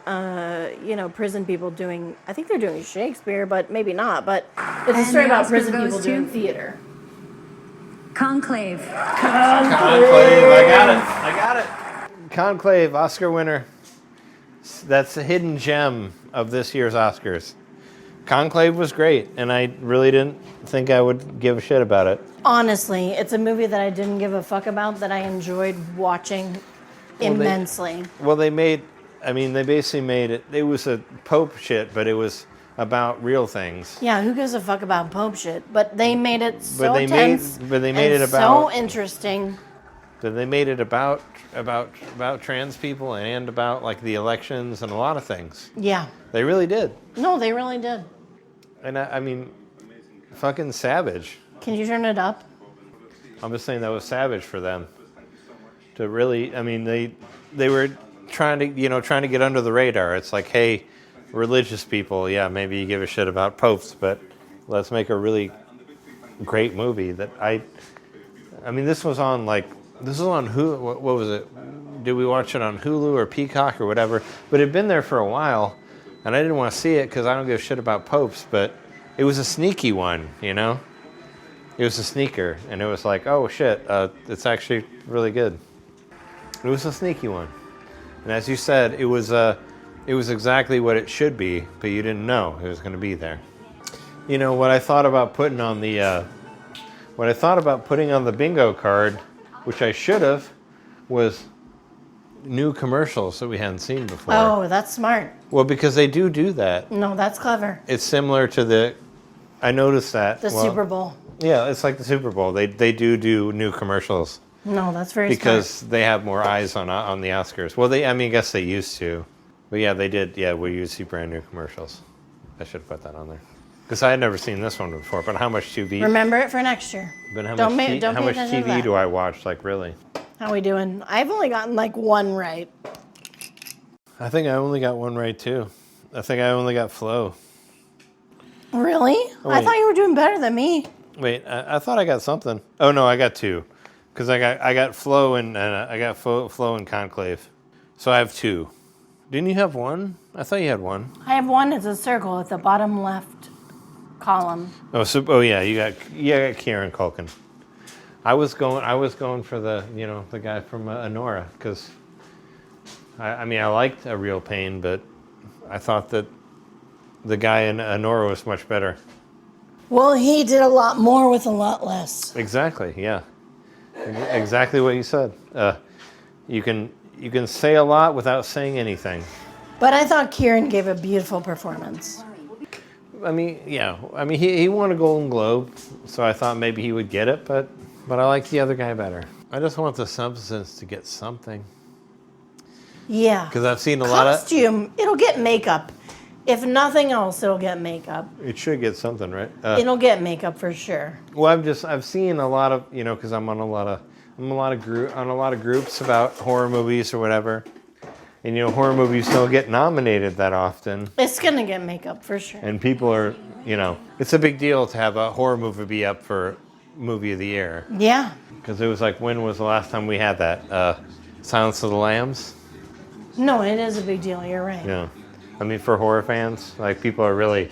prison people doing, I think they're doing Shakespeare, but maybe not, but it's a story about prison people doing theater. Conclave. I got it. Conclave, Oscar winner. That's a hidden gem of this year's Oscars. Conclave was great, and I really didn't think I would give a shit about it. Honestly, it's a movie that I didn't give a fuck about that I enjoyed watching immensely. They basically made it. It was a Pope shit, but it was about real things. Yeah, who gives a fuck about Pope shit? But they made it so tense. But they made it about so interesting. But they made it about trans people and about like the elections and a lot of things. Yeah. They really did. No, they really did. And I mean, fucking savage. Can you turn it up? I'm just saying that was savage for them. To really, they were trying to get under the radar. It's like, hey, religious people, yeah, maybe you give a shit about popes, but let's make a really great movie that this was on like This is on Hulu. What was it? Did we watch it on Hulu or Peacock or whatever? But it had been there for a while, and I didn't want to see it because I don't give a shit about popes. But it was a sneaky one, you know. It was a sneaker, and it was like, oh shit, it's actually really good. It was a sneaky one, and as you said, it was exactly what it should be, but you didn't know it was going to be there. You know what I thought about putting on the bingo card, which I should have, was new commercials that we hadn't seen before. Oh, that's smart. Well, because they do that. No, that's clever. It's similar to I noticed that. The Super Bowl. Yeah, it's like the Super Bowl. They do new commercials. No, that's very because smart. they have more eyes on the Oscars. Well, I guess they used to. But yeah, they did. Yeah, we used to see brand new commercials. I should have put that on there. Because I had never seen this one before. But how much TV? Remember it for next year. But how Don't much pay attention to TV that. do I watch? Like, really? How we doing? I've only gotten like one right. I think I only got one right, too. I think I only got Flow. Really? Oh, I thought you were doing better than me. Wait, I thought I got something. Oh, no, I got two. Because I got Flow and I got Flow and Conclave. So I have two. Didn't you have one? I thought you had one. I have one. It's a circle at the bottom left column. Oh yeah, you got Kieran Culkin. I was going for the guy from Anora because I liked A Real Pain, but I thought that the guy in Anora was much better. Well, he did a lot more with a lot less. Exactly. Yeah. Exactly what you said. You can say a lot without saying anything. But I thought Kieran gave a beautiful performance. He won a Golden Globe, so I thought maybe he would get it, but I like the other guy better. I just want The Substance to get something. Yeah. Because I've seen a lot of... Costume, it'll get makeup. If nothing else, it'll get makeup. It should get something, right? It'll get makeup for sure. Well, I've seen a lot of, because I'm on a lot of groups about horror movies or whatever. And horror movies don't get nominated that often. It's gonna get makeup for sure. And people are, it's a big deal to have a horror movie be up for Movie of the Year. Yeah. Because it was like, when was the last time we had that? Silence of the Lambs? No, it is a big deal. You're right. Yeah. For horror fans, like, people are really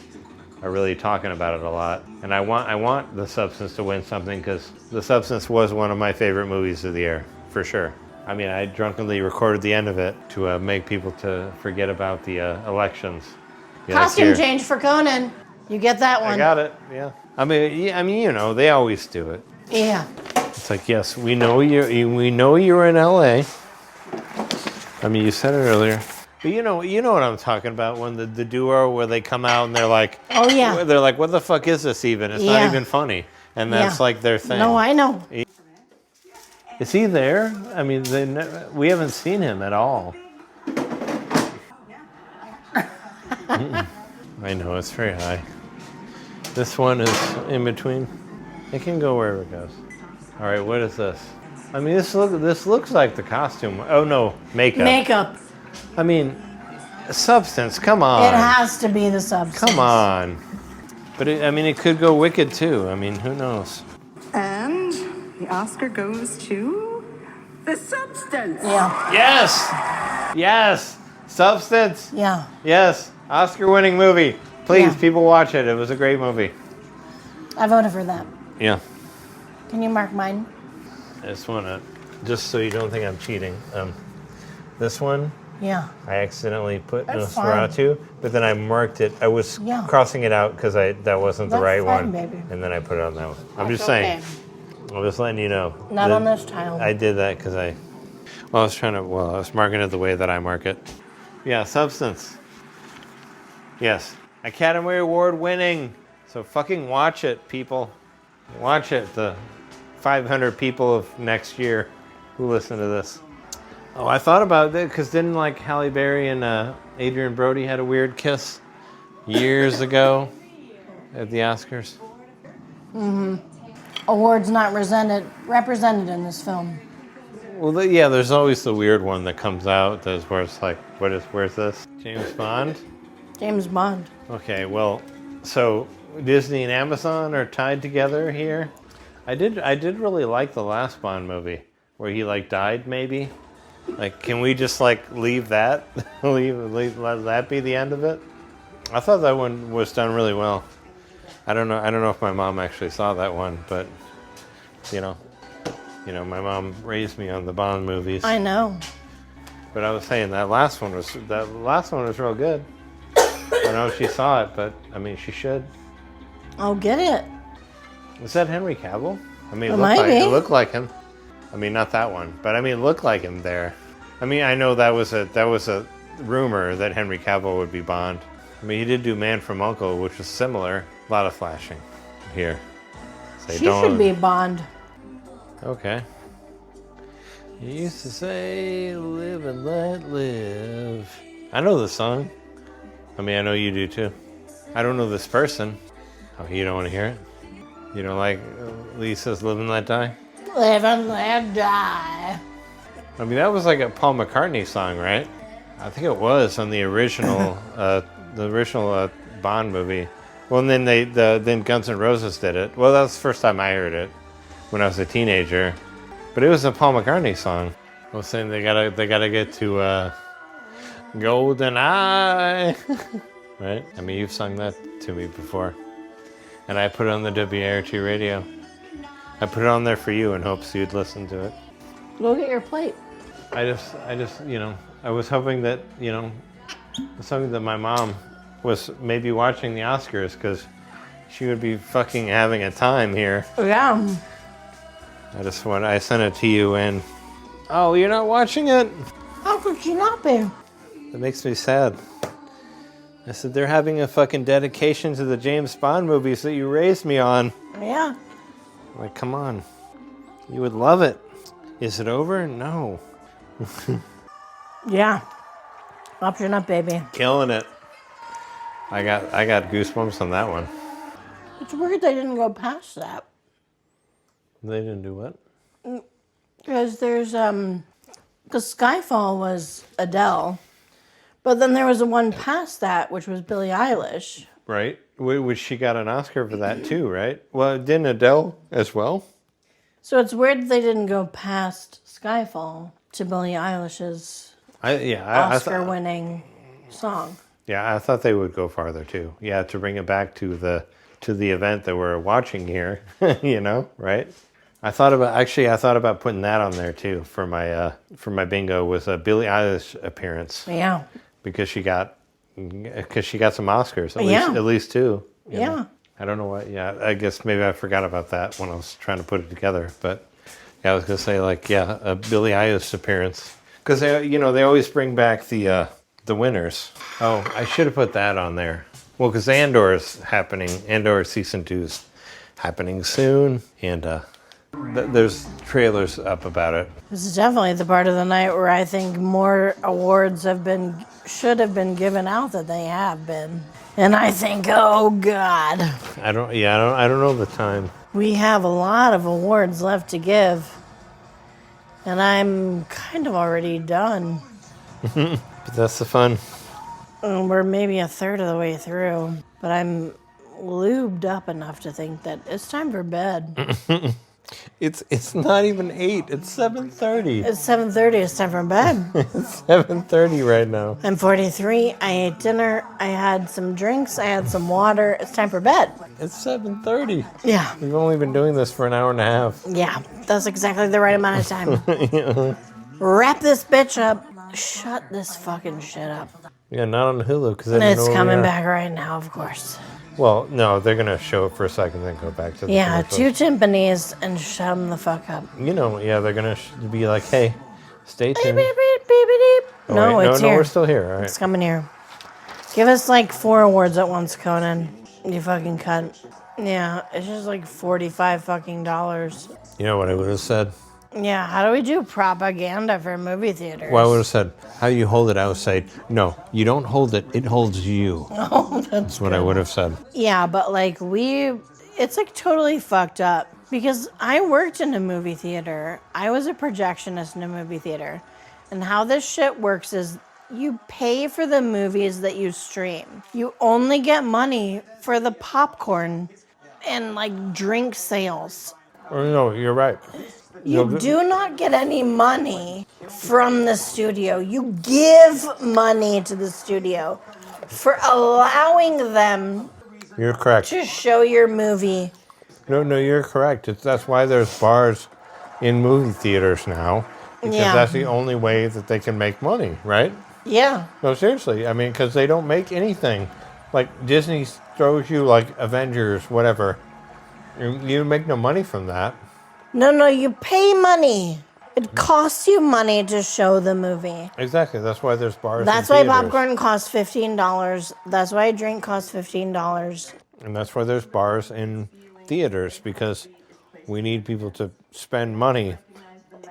talking about it a lot. And I want The Substance to win something because The Substance was one of my favorite movies of the year, for sure. I drunkenly recorded the end of it to make people to forget about the elections. Costume change for Conan. You get that one. I got it. Yeah. They always do it. Yeah. It's like, yes, we know you're in LA. You said it earlier. But you know what I'm talking about, when the duo where they come out and they're like, oh yeah, they're like, what the fuck is this even? It's not even funny, and that's like their thing. No, I know. Is he there? We haven't seen him at all. I know, it's very high. This one is in between. It can go wherever it goes. All right, what is this? This looks like the costume. Oh no, makeup. Makeup. Substance, come on. It has to be The Substance. Come on. But it could go Wicked too. Who knows? And the Oscar goes to The Substance. Yeah. Yes. Substance. Yeah. Yes. Oscar-winning movie. Please, people watch it. It was a great movie. I voted for that. Yeah. Can you mark mine? I just want to, just so you don't think I'm cheating. This one. Yeah. I accidentally put That's Nosferatu, but then I marked it. I was crossing it out because that wasn't the right one. Baby. And then I put it on that one. I'm just saying. I'm just letting you know. Not on this tile. I did that because I was marking it the way that I mark it. Yeah, Substance. Yes. Academy Award winning. So fucking watch it, people. Watch it. The 500 people of next year who listen to this. Oh, I thought about it because didn't Halle Berry and Adrian Brody had a weird kiss years ago at the Oscars? Mm-hmm. Awards not represented in this film. Well, there's always the weird one that comes out where it's like, where's this? James Bond? James Bond. Okay, well, so Disney and Amazon are tied together here. I did really like the last Bond movie. where he like died, maybe. Like, can we just like leave that? Let that be the end of it? I thought that one was done really well. I don't know if my mom actually saw that one, but you know, my mom raised me on the Bond movies. I know. But I was saying that last one was real good. I don't know if she saw it, but I mean, she should. I'll get it. Was that Henry Cavill? I mean, It it looked like him. I mean, not that one, but I mean, it looked like him there. I mean, I know that was a rumor that Henry Cavill would be Bond. I mean, he did do Man from U.N.C.L.E., which was similar. A lot of flashing here. She should be Bond. Okay. You used to say, live and let live. I know the song. I mean, I know you do too. I don't know this person. Oh, you don't want to hear it? You don't like Lisa's Live and Let Die? Live and let die. I mean, that was like a Paul McCartney song, right? I think it was on the original, Bond movie. Well, and then then Guns N' Roses did it. Well, that was the first time I heard it when I was a teenager. But it was a Paul McCartney song. I was saying they gotta get to Golden Eye, right? I mean, you've sung that to me before, and I put it on the WART radio. I put it on there for you in hopes you'd listen to it. Look at your plate. I just, I was hoping that, something that my mom was maybe watching the Oscars because she would be fucking having a time here. Yeah. I sent it to you and, oh, you're not watching it? How could she not be? That makes me sad. I said, they're having a fucking dedication to the James Bond movies that you raised me on. Yeah. I'm like, come on. You would love it. Is it over? No. Yeah. Option up, baby. Killing it. I got goosebumps on that one. It's weird they didn't go past that. They didn't do what? Because there's, the Skyfall was Adele. But then there was a one past that, which was Billie Eilish. Right. Which she got an Oscar for that too, right? Well, didn't Adele as well? So it's weird they didn't go past Skyfall to Billie Eilish's Oscar-winning song. Yeah, I thought they would go farther too. Yeah, to bring it back to the event that we're watching here, right? I thought about putting that on there too for my bingo was a Billie Eilish appearance. Yeah. Because she got some Oscars, at least two. You know? I don't know what. Yeah, I guess maybe I forgot about that when I was trying to put it together. But yeah, I was gonna say a Billie Eilish appearance because they always bring back the winners. Oh, I should have put that on there. Well, because Andor's happening. Andor season 2's happening soon, and there's trailers up about it. This is definitely the part of the night where I think more awards should have been given out than they have been. And I think, oh God. I don't know the time. We have a lot of awards left to give. And I'm kind of already done. But that's the fun. We're maybe a third of the way through. But I'm lubed up enough to think that it's time for bed. It's not even 8. It's 7:30. It's 7:30. It's time for bed. It's 7:30 right now. I'm 43. I ate dinner. I had some drinks. I had some water. It's time for bed. It's 7:30. Yeah. We've only been doing this for an hour and a half. Yeah, that's exactly the right amount of time. Wrap this bitch up. Shut this fucking shit up. Yeah, not on Hulu because it's coming back right now, of course. Well, no, they're gonna show it for a second, then go back to the commercials. 2 timpanis and shut them the fuck up. They're gonna be like, hey, stay tuned. Beep, beep, beep, beep, beep. No, it's here. No, we're still here. All right. It's coming here. Give us 4 awards at once, Conan. You fucking cunt. Yeah, it's just $45 fucking dollars. You know what I would have said? Yeah, how do we do propaganda for movie theaters? Well, I would have said, how you hold it outside. No, you don't hold it. It holds you. Oh, that's what I would have said. Yeah, but it's totally fucked up. Because I worked in a movie theater. I was a projectionist in a movie theater. And how this shit works is you pay for the movies that you stream. You only get money for the popcorn and drink sales. Oh, no, you're right. You do not get any money from the studio. You give money to the studio for allowing them You're correct. to show your movie. No, you're correct. That's why there's bars in movie theaters now. Because that's the only way that they can make money, right? Yeah. No, seriously. I mean, because they don't make anything. Like, Disney throws you, like, Avengers, whatever. You make no money from that. No, you pay money. It costs you money to show the movie. Exactly. That's why there's bars That's in why theaters. popcorn costs $15. That's why a drink costs $15. And that's why there's bars in theaters, because we need people to spend money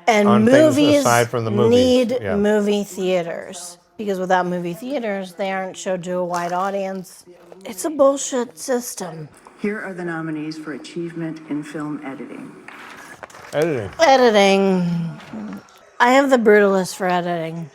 And on movies things aside from the movies. need movie theaters. Because without movie theaters, they aren't showed to a wide audience. It's a bullshit system. Here are the nominees for achievement in film editing. Editing. I have the Brutalist for editing.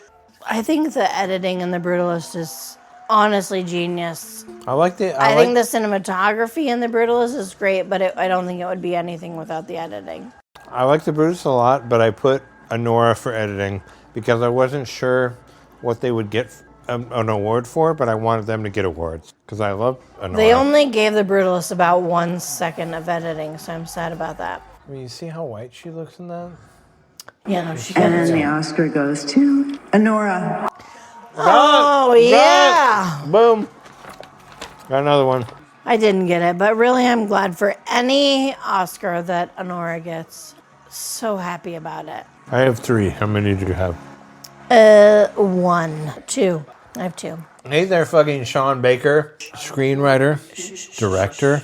I think the editing in the Brutalist is honestly genius. I think the cinematography in the Brutalist is great, but I don't think it would be anything without the editing. I like the Brutus a lot, but I put Anora for editing because I wasn't sure what they would get an award for, but I wanted them to get awards because I love Anora. They only gave the Brutalist about 1 second of editing, so I'm sad about that. I mean, you see how white she looks in that? Yeah, no, she And the Oscar goes to Anora. Oh, yeah. Boom. Got another one. I didn't get it, but really I'm glad for any Oscar that Anora gets. So happy about it. I have 3. How many do you have? 1, 2. I have 2. Hey there, fucking Sean Baker. Screenwriter, director,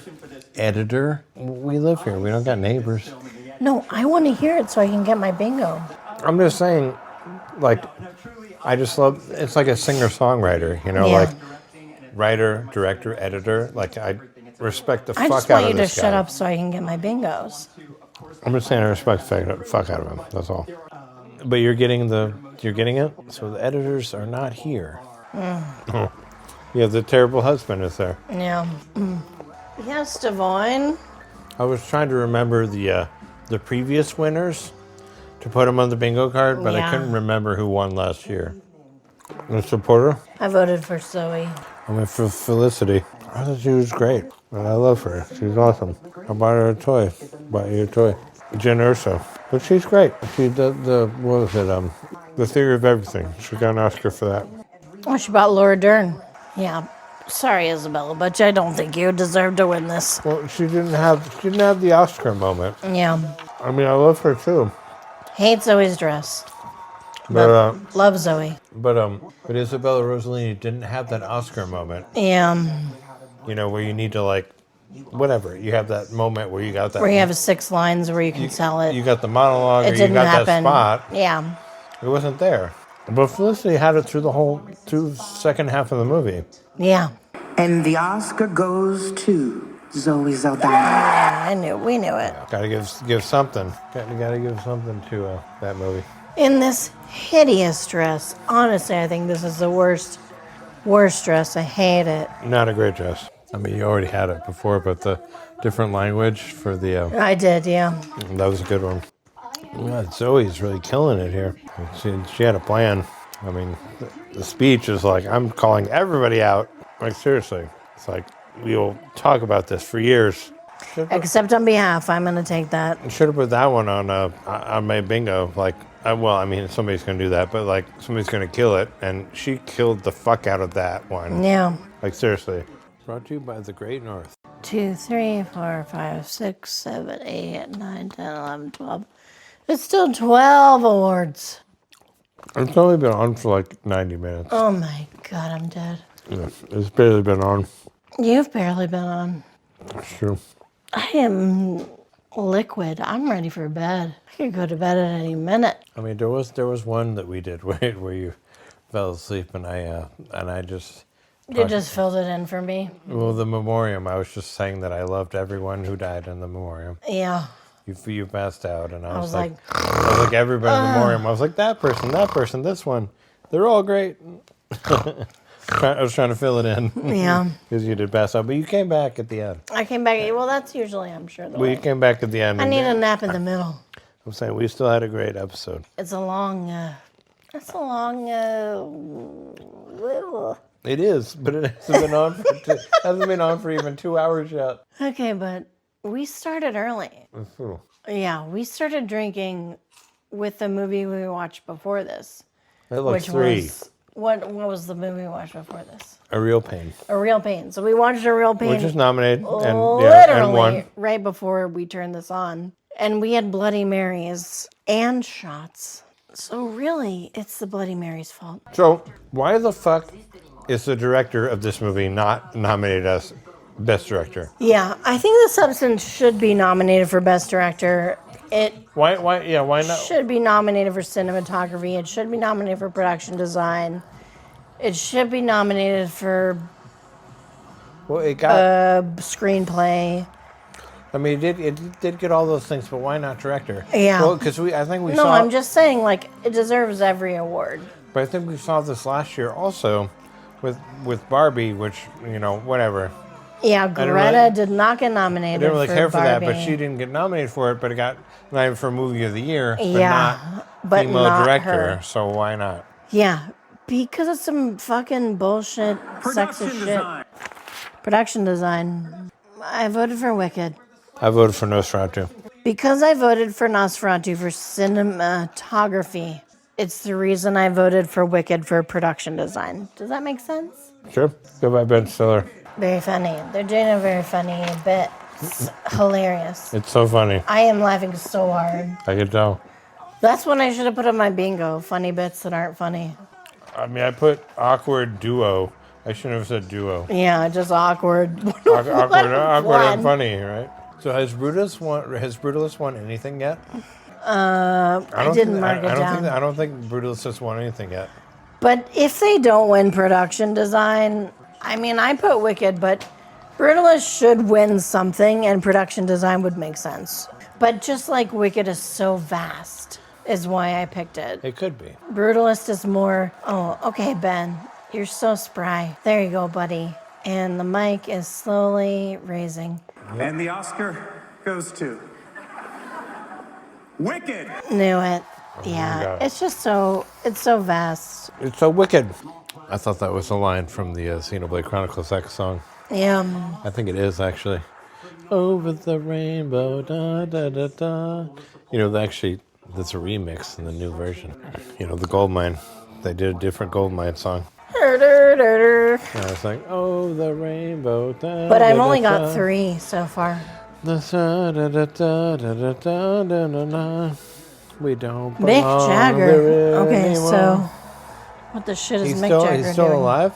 editor. We live here. We don't got neighbors. No, I want to hear it so I can get my bingo. I'm just saying, like, I just love, it's like a singer-songwriter, you know, like writer, director, editor. Like, I respect the fuck out of this guy. I just want you to shut up so I can get my bingos. I'm just saying I respect the fuck out of him, that's all. But you're getting it? So the editors are not here. Oh. Yeah, the terrible husband is there. Yeah. Yes, Devon. I was trying to remember the previous winners to put them on the bingo card, but I couldn't remember who won last year. Mr. Porter? I voted for Zoe. I went for Felicity. I thought she was great. And I love her. She's awesome. I bought her a toy. Bought you a toy. Jen Urso. But she's great. She did what was it? The Theory of Everything. She got an Oscar for that. Oh, she bought Laura Dern. Yeah. Sorry, Isabella, but I don't think you deserve to win this. Well, she didn't have the Oscar moment. Yeah. I mean, I love her too. Hate Zoe's dress. But love Zoe. But Isabella Rossellini didn't have that Oscar moment. Yeah. You know, where you need to, like, whatever. You have that moment where you got that. Where you have 6 lines where you can sell it. You got the monologue, It or you didn't got happen. that spot. Yeah. It wasn't there. But Felicity had it through the second half of the movie. Yeah. And the Oscar goes to Zoe Saldana. Yeah, we knew it. Gotta give something. Gotta give something to that movie. In this hideous dress. Honestly, I think this is the worst dress. I hate it. Not a great dress. I mean, you already had it before, but the different language for the... I did, yeah. That was a good one. Yeah, Zoe's really killing it here. She had a plan. I mean, the speech is like, I'm calling everybody out. Like, seriously. It's like, we will talk about this for years. Except on behalf, I'm going to take that. Should have put that one on my bingo. Like, somebody's going to do that, but, like, somebody's going to kill it. And she killed the fuck out of that one. Yeah. Like, seriously. Brought to you by the Great North. 2, 3, 4, 5, 6, 7, 8, 9, 10, 11, 12. It's still 12 awards. It's only been on for like 90 minutes. Oh my God, I'm dead. Yeah, it's barely been on. You've barely been on. That's true. I am liquid. I'm ready for bed. I could go to bed at any minute. I mean, there was one that we did where you fell asleep and I just... You just filled it in for me. Well, the memoriam, I was just saying that I loved everyone who died in the memoriam. Yeah. You passed out, and I was like everybody in the memoriam. I was like, that person, this one. They're all great. I was trying to fill it in. Yeah. Because you did pass out, but you came back at the end. I came back. Well, that's usually, I'm sure, the way. You came back at the end. I need a nap in the middle. I'm saying we still had a great episode. It's a long. It is, but it hasn't been on for even 2 hours yet. Okay, but we started early. Yeah, we started drinking with the movie we watched before this. That looks which 3. was what was the movie we watched before this? A Real Pain. A Real Pain. So we watched A Real Pain. Which is nominated and literally won. right before we turned this on. And we had Bloody Marys and shots. So really, it's the Bloody Mary's fault. So why the fuck is the director of this movie not nominated as Best Director? Yeah, I think The Substance should be nominated for Best Director. Why not? Should be nominated for cinematography. It should be nominated for production design. It should be nominated for Well, it got. screenplay. I mean, it did get all those things, but why not director? Yeah. Well, because I think we No, saw. I'm just saying, like, it deserves every award. But I think we saw this last year also, with Barbie, which whatever. Yeah, Greta did not get I nominated. didn't really care for that, Barbie. but she didn't get nominated for it. But it got nominated for Movie of the Year, but Yeah, not but female not director. her. So why not? Yeah, because of some fucking bullshit, sexist shit. Production design. I voted for Wicked. I voted for Nosferatu. Because I voted for Nosferatu for cinematography, it's the reason I voted for Wicked for production design. Does that make sense? Sure. Goodbye, Ben Stiller. Very funny. They're doing a very funny bit. It's hilarious. It's so funny. I am laughing so hard. I can tell. That's when I should have put on my bingo. Funny bits that aren't funny. I mean, I put awkward duo. I shouldn't have said duo. Yeah, just awkward. Awkward and funny, right? So has Brutalist won anything yet? I didn't mark it down. I don't think Brutalist has won anything yet. But if they don't win production design, I mean, I put Wicked, but Brutalist should win something, and production design would make sense. But just like Wicked is so vast, is why I picked it. It could be. Brutalist is more, okay, Ben, you're so spry. There you go, buddy. And the mic is slowly raising. And the Oscar goes to Wicked. Knew it. Yeah, it's just it's so vast. It's so wicked. I thought that was a line from the Xenoblade Chronicles X song. Yeah. I think it is, actually. Over the rainbow, da da da da. That's a remix in the new version. The Goldmine. They did a different Goldmine song. And I was like, oh, the rainbow. Da, But I've da, only da, got 3 so far. Da, da, da, da, da, da, da, da, da, da. We don't Mick belong Jagger. there Okay, anymore. so what the shit is He's Mick still, Jagger he's still doing? alive?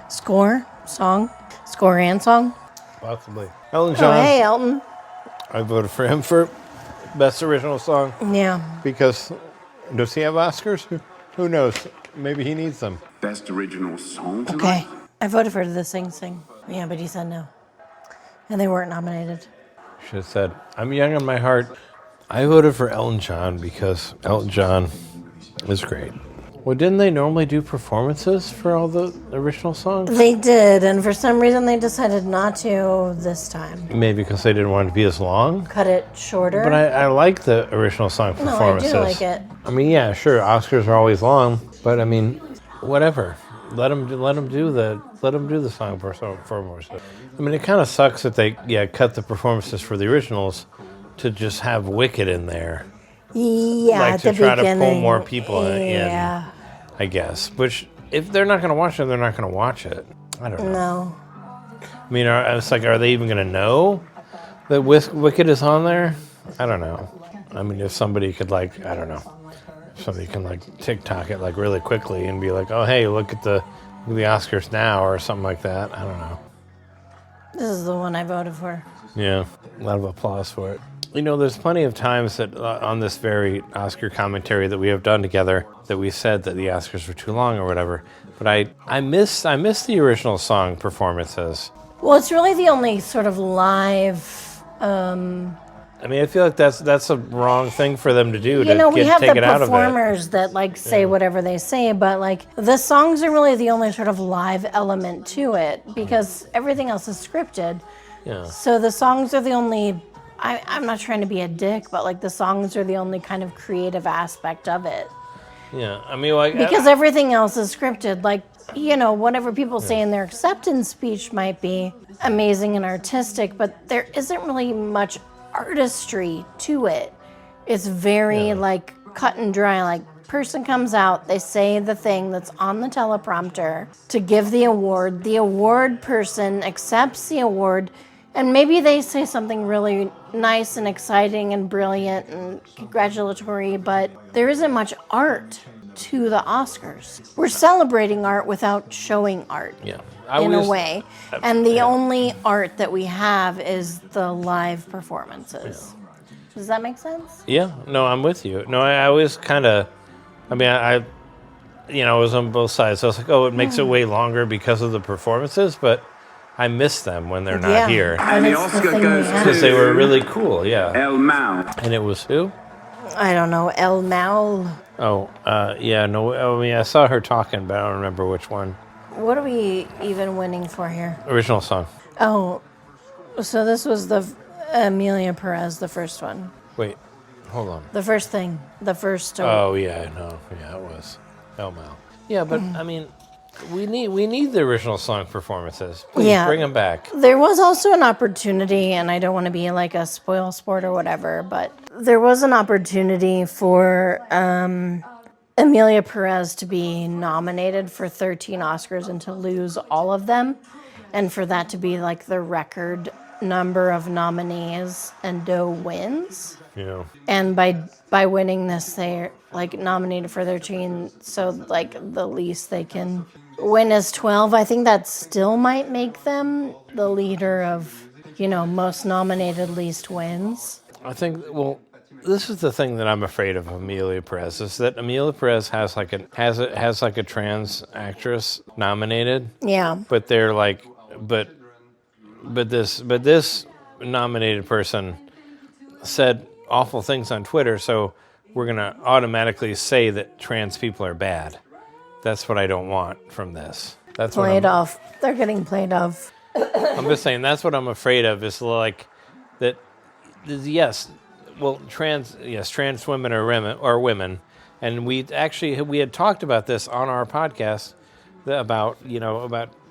Score and song. Possibly. Elton John. Oh, hey, Elton. I voted for him for Best Original Song. Yeah. Because does he have Oscars? Who knows? Maybe he needs them. Best original song tonight? Okay. I voted for the Sing. Yeah, but he said no. And they weren't nominated. Should have said, I'm young in my heart. I voted for Elton John because Elton John is great. Well, didn't they normally do performances for all the original songs? They did, and for some reason they decided not to this time. Maybe because they didn't want it to be as long. Cut it shorter. But I like the original song performances. No, I do like it. I mean, yeah, sure, Oscars are always long, but I mean, whatever. Let them do the song performances. I mean, it kind of sucks that they cut the performances for the originals to just have Wicked in there. Yeah, like at to the try beginning. to pull more people Yeah. in, I guess. Which, if they're not going to watch it, they're not going to watch it. I don't know. No. I mean, it's like, are they even going to know that Wicked is on there? I don't know. I mean, if somebody could, like, I don't know. If somebody can, like, TikTok it, like, really quickly and be like, oh, hey, look at the Oscars now or something like that. I don't know. This is the one I voted for. Yeah, a lot of applause for it. There's plenty of times that on this very Oscar commentary that we have done together that we said that the Oscars were too long or whatever. But I miss the original song performances. Well, it's really the only sort of live. I mean, I feel like that's a wrong thing for them to do. We have take the it out of it. performers that like say whatever they say, but like the songs are really the only sort of live element to it because everything else is scripted. Yeah. So the songs are the only I'm not trying to be a dick, but like the songs are the only kind of creative aspect of it. Yeah, I mean, like Because everything else is scripted. Like, whatever people say in their acceptance speech might be amazing and artistic, but there isn't really much artistry to it. It's very like cut and dry. Like, person comes out, they say the thing that's on the teleprompter to give the award. The award person accepts the award, and maybe they say something really nice and exciting and brilliant and congratulatory, but there isn't much art to the Oscars. We're celebrating art without showing art. Yeah. In a way. And the only art that we have is the live performances. Does that make sense? Yeah, no, I'm with you. No, I always kind of, I was on both sides. So I was like, oh, it makes it way longer because of the performances, but I miss them when they're not here. And the Oscar goes Because they were really cool, yeah. El Mal. And it was who? I don't know, El Mal. Oh, yeah, no, I mean, I saw her talking, but I don't remember which one. What are we even winning for here? Original song. Oh, so this was the Amelia Perez, the first one. Wait, hold on. The first thing. The first. Oh, yeah, no, yeah, it was El Mal. Yeah, but, I mean, we need the original song performances. Please bring them back. There was also an opportunity, and I don't want to be like a spoil sport or whatever, but there was an opportunity for Amelia Perez to be nominated for 13 Oscars and to lose all of them, and for that to be like the record number of nominees and no wins. Yeah. And by winning this, they're like nominated for 13, so like the least they can win is 12. I think that still might make them the leader of, most nominated, least wins. I think, well, this is the thing that I'm afraid of Amelia Perez, is that Amelia Perez has like a trans actress nominated. Yeah. But they're like, but this nominated person said awful things on Twitter, so we're gonna automatically say that trans people are bad. That's what I don't want from this. That's played off. They're getting played off. I'm just saying that's what I'm afraid of, is like that. Yes, well, trans women are women, and we had talked about this on our podcast about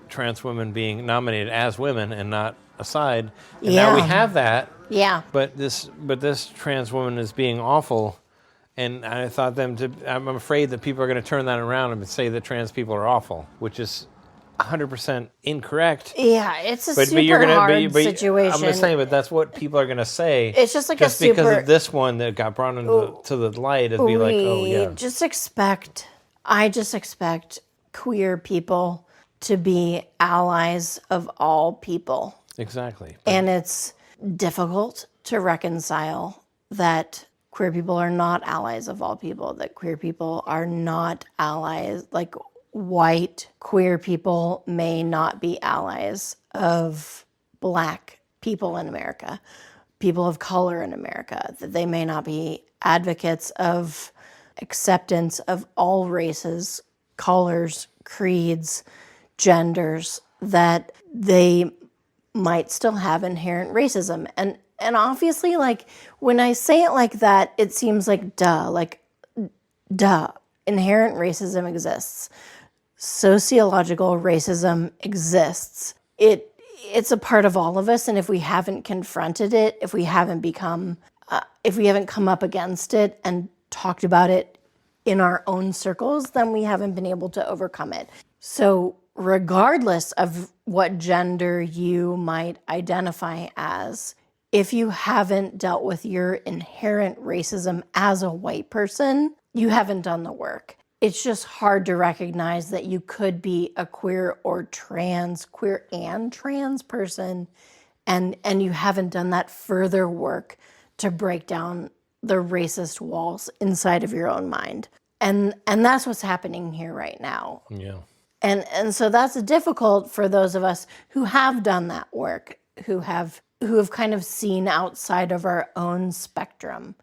trans women being nominated as women and not aside. And now we have that. Yeah. But this trans woman is being awful. And I thought I'm afraid that people are going to turn that around and say that trans people are awful, which is 100% incorrect. Yeah, it's a super hard situation. I'm just saying, but that's what people are going to say. It's just like because of this one that got brought into the light, it'd be like, oh yeah. I just expect queer people to be allies of all people. Exactly. And it's difficult to reconcile that queer people are not allies of all people, that queer people are not allies, like white queer people may not be allies of Black people in America, people of color in America, that they may not be advocates of acceptance of all races, colors, creeds, genders, that they might still have inherent racism. And obviously, like, when I say it like that, it seems like duh, inherent racism exists. Sociological racism exists. It's a part of all of us, and if we haven't confronted it, if we haven't come up against it and talked about it in our own circles, then we haven't been able to overcome it. So regardless of what gender you might identify as, if you haven't dealt with your inherent racism as a white person, you haven't done the work. It's just hard to recognize that you could be a queer and trans person, and you haven't done that further work to break down the racist walls inside of your own mind. And that's what's happening here right now. Yeah. And so that's difficult for those of us who have done that work, who have kind of seen outside of our own spectrum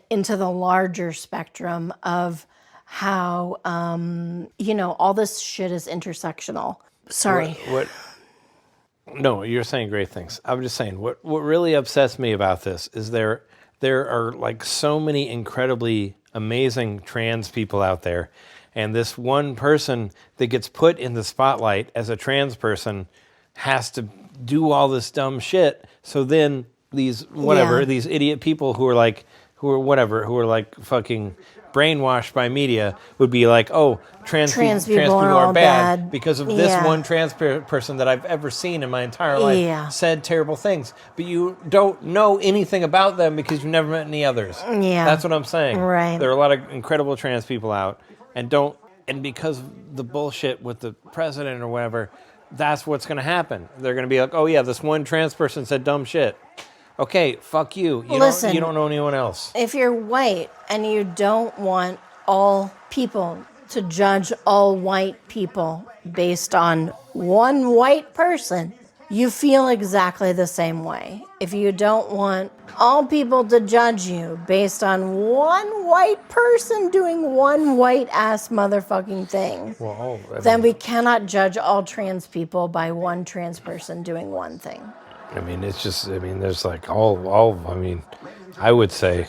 into the larger spectrum of how, all this shit is intersectional. Sorry. No, you're saying great things. I'm just saying what really upsets me about this is there are like so many incredibly amazing trans people out there, and this one person that gets put in the spotlight as a trans person has to do all this dumb shit. So then these these idiot people who are like fucking brainwashed by media would be like, oh, trans people are bad because of this one trans person that I've ever seen in my entire life said terrible things. But you don't know anything about them because you've never met any others. Yeah. That's what I'm saying. Right. There are a lot of incredible trans people out, and because of the bullshit with the president or whatever, that's what's going to happen. They're going to be like, oh yeah, this one trans person said dumb shit. Okay, fuck you. You don't know anyone else. If you're white and you don't want all people to judge all white people based on one white person, you feel exactly the same way. If you don't want all people to judge you based on one white person doing one white-ass motherfucking thing, then we cannot judge all trans people by one trans person doing one thing. I mean, it's just, there's like I would say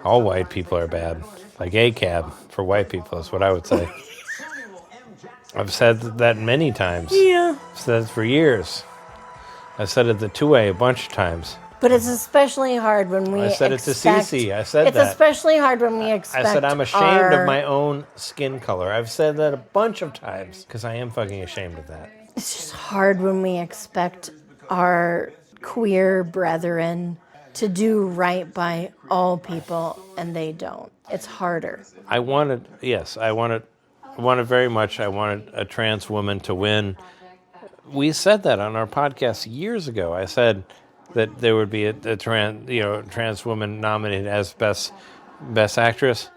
all white people are bad. Like ACAB for white people is what I would say. I've said that many times. Yeah. I've said it for years. I said it to Two-Way a bunch of times. But it's especially hard when we I said it to Cece. I said it's that. It's especially hard when we expect I said I'm ashamed of my own skin color. I've said that a bunch of times because I am fucking ashamed of that. It's just hard when we expect our queer brethren to do right by all people and they don't. It's harder. I wanted very much. I wanted a trans woman to win. We said that on our podcast years ago. I said that there would be a trans woman nominated as best actress,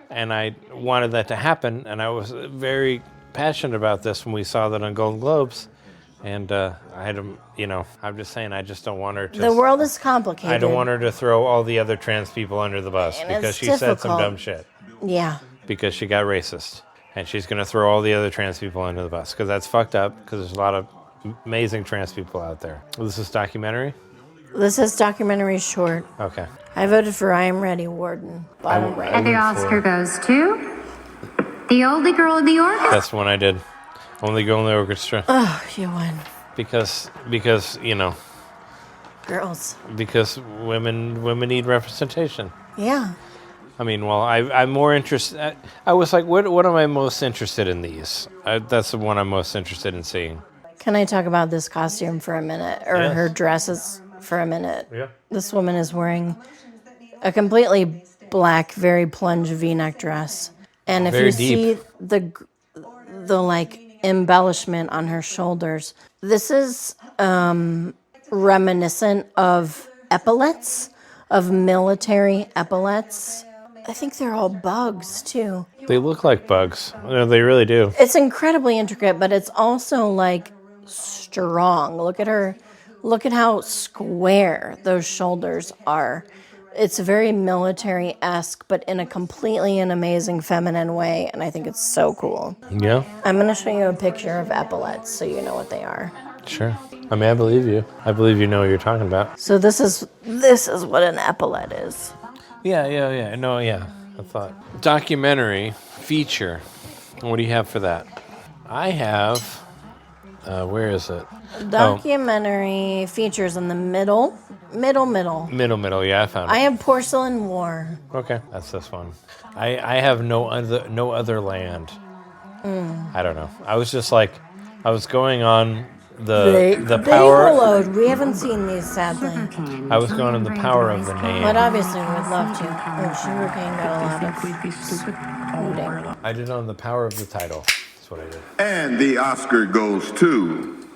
and I wanted that to happen. And I was very passionate about this when we saw that on Golden Globes. And I had to, I'm just saying, I just don't want her to. The world is complicated. I don't want her to throw all the other trans people under the bus because she said some dumb shit. Yeah. Because she got racist. And she's going to throw all the other trans people under the bus because that's fucked up because there's a lot of amazing trans people out there. This is documentary? This is documentary short. Okay. I voted for I Am Ready Warden. Bottom right. And the Oscar goes to the only girl in the orchestra. That's the one I did. Only girl in the orchestra. Oh, you won. Because girls. Because women need representation. Yeah. I mean, well, I'm more interested. I was like, what am I most interested in these? That's the one I'm most interested in seeing. Can I talk about this costume for a minute? Or her dresses for a minute? Yeah. This woman is wearing a completely black, very plunge V-neck dress. And if you see the like embellishment on her shoulders, this is reminiscent of epaulets, of military epaulets. I think they're all bugs too. They look like bugs. They really do. It's incredibly intricate, but it's also like strong. Look at her. Look at how square those shoulders are. It's very military-esque, but in a completely and amazing feminine way, and I think it's so cool. Yeah? I'm going to show you a picture of epaulets so you know what they are. Sure. I mean, I believe you. I believe you know what you're talking about. So this is what an epaulette is. Yeah. No, yeah. I thought. Documentary feature. What do you have for that? I have... where is it? Documentary features in the middle. Middle, yeah, I found it. I have Porcelain War. Okay, that's this one. I have no other land. I don't know. I was just like, I was going on the power. Load. We haven't seen these, sadly. I was going on the power of the name. But obviously we would love to. Oh, sugarcane got a lot of holding. I did on the power of the title. That's what I did. And the Oscar goes to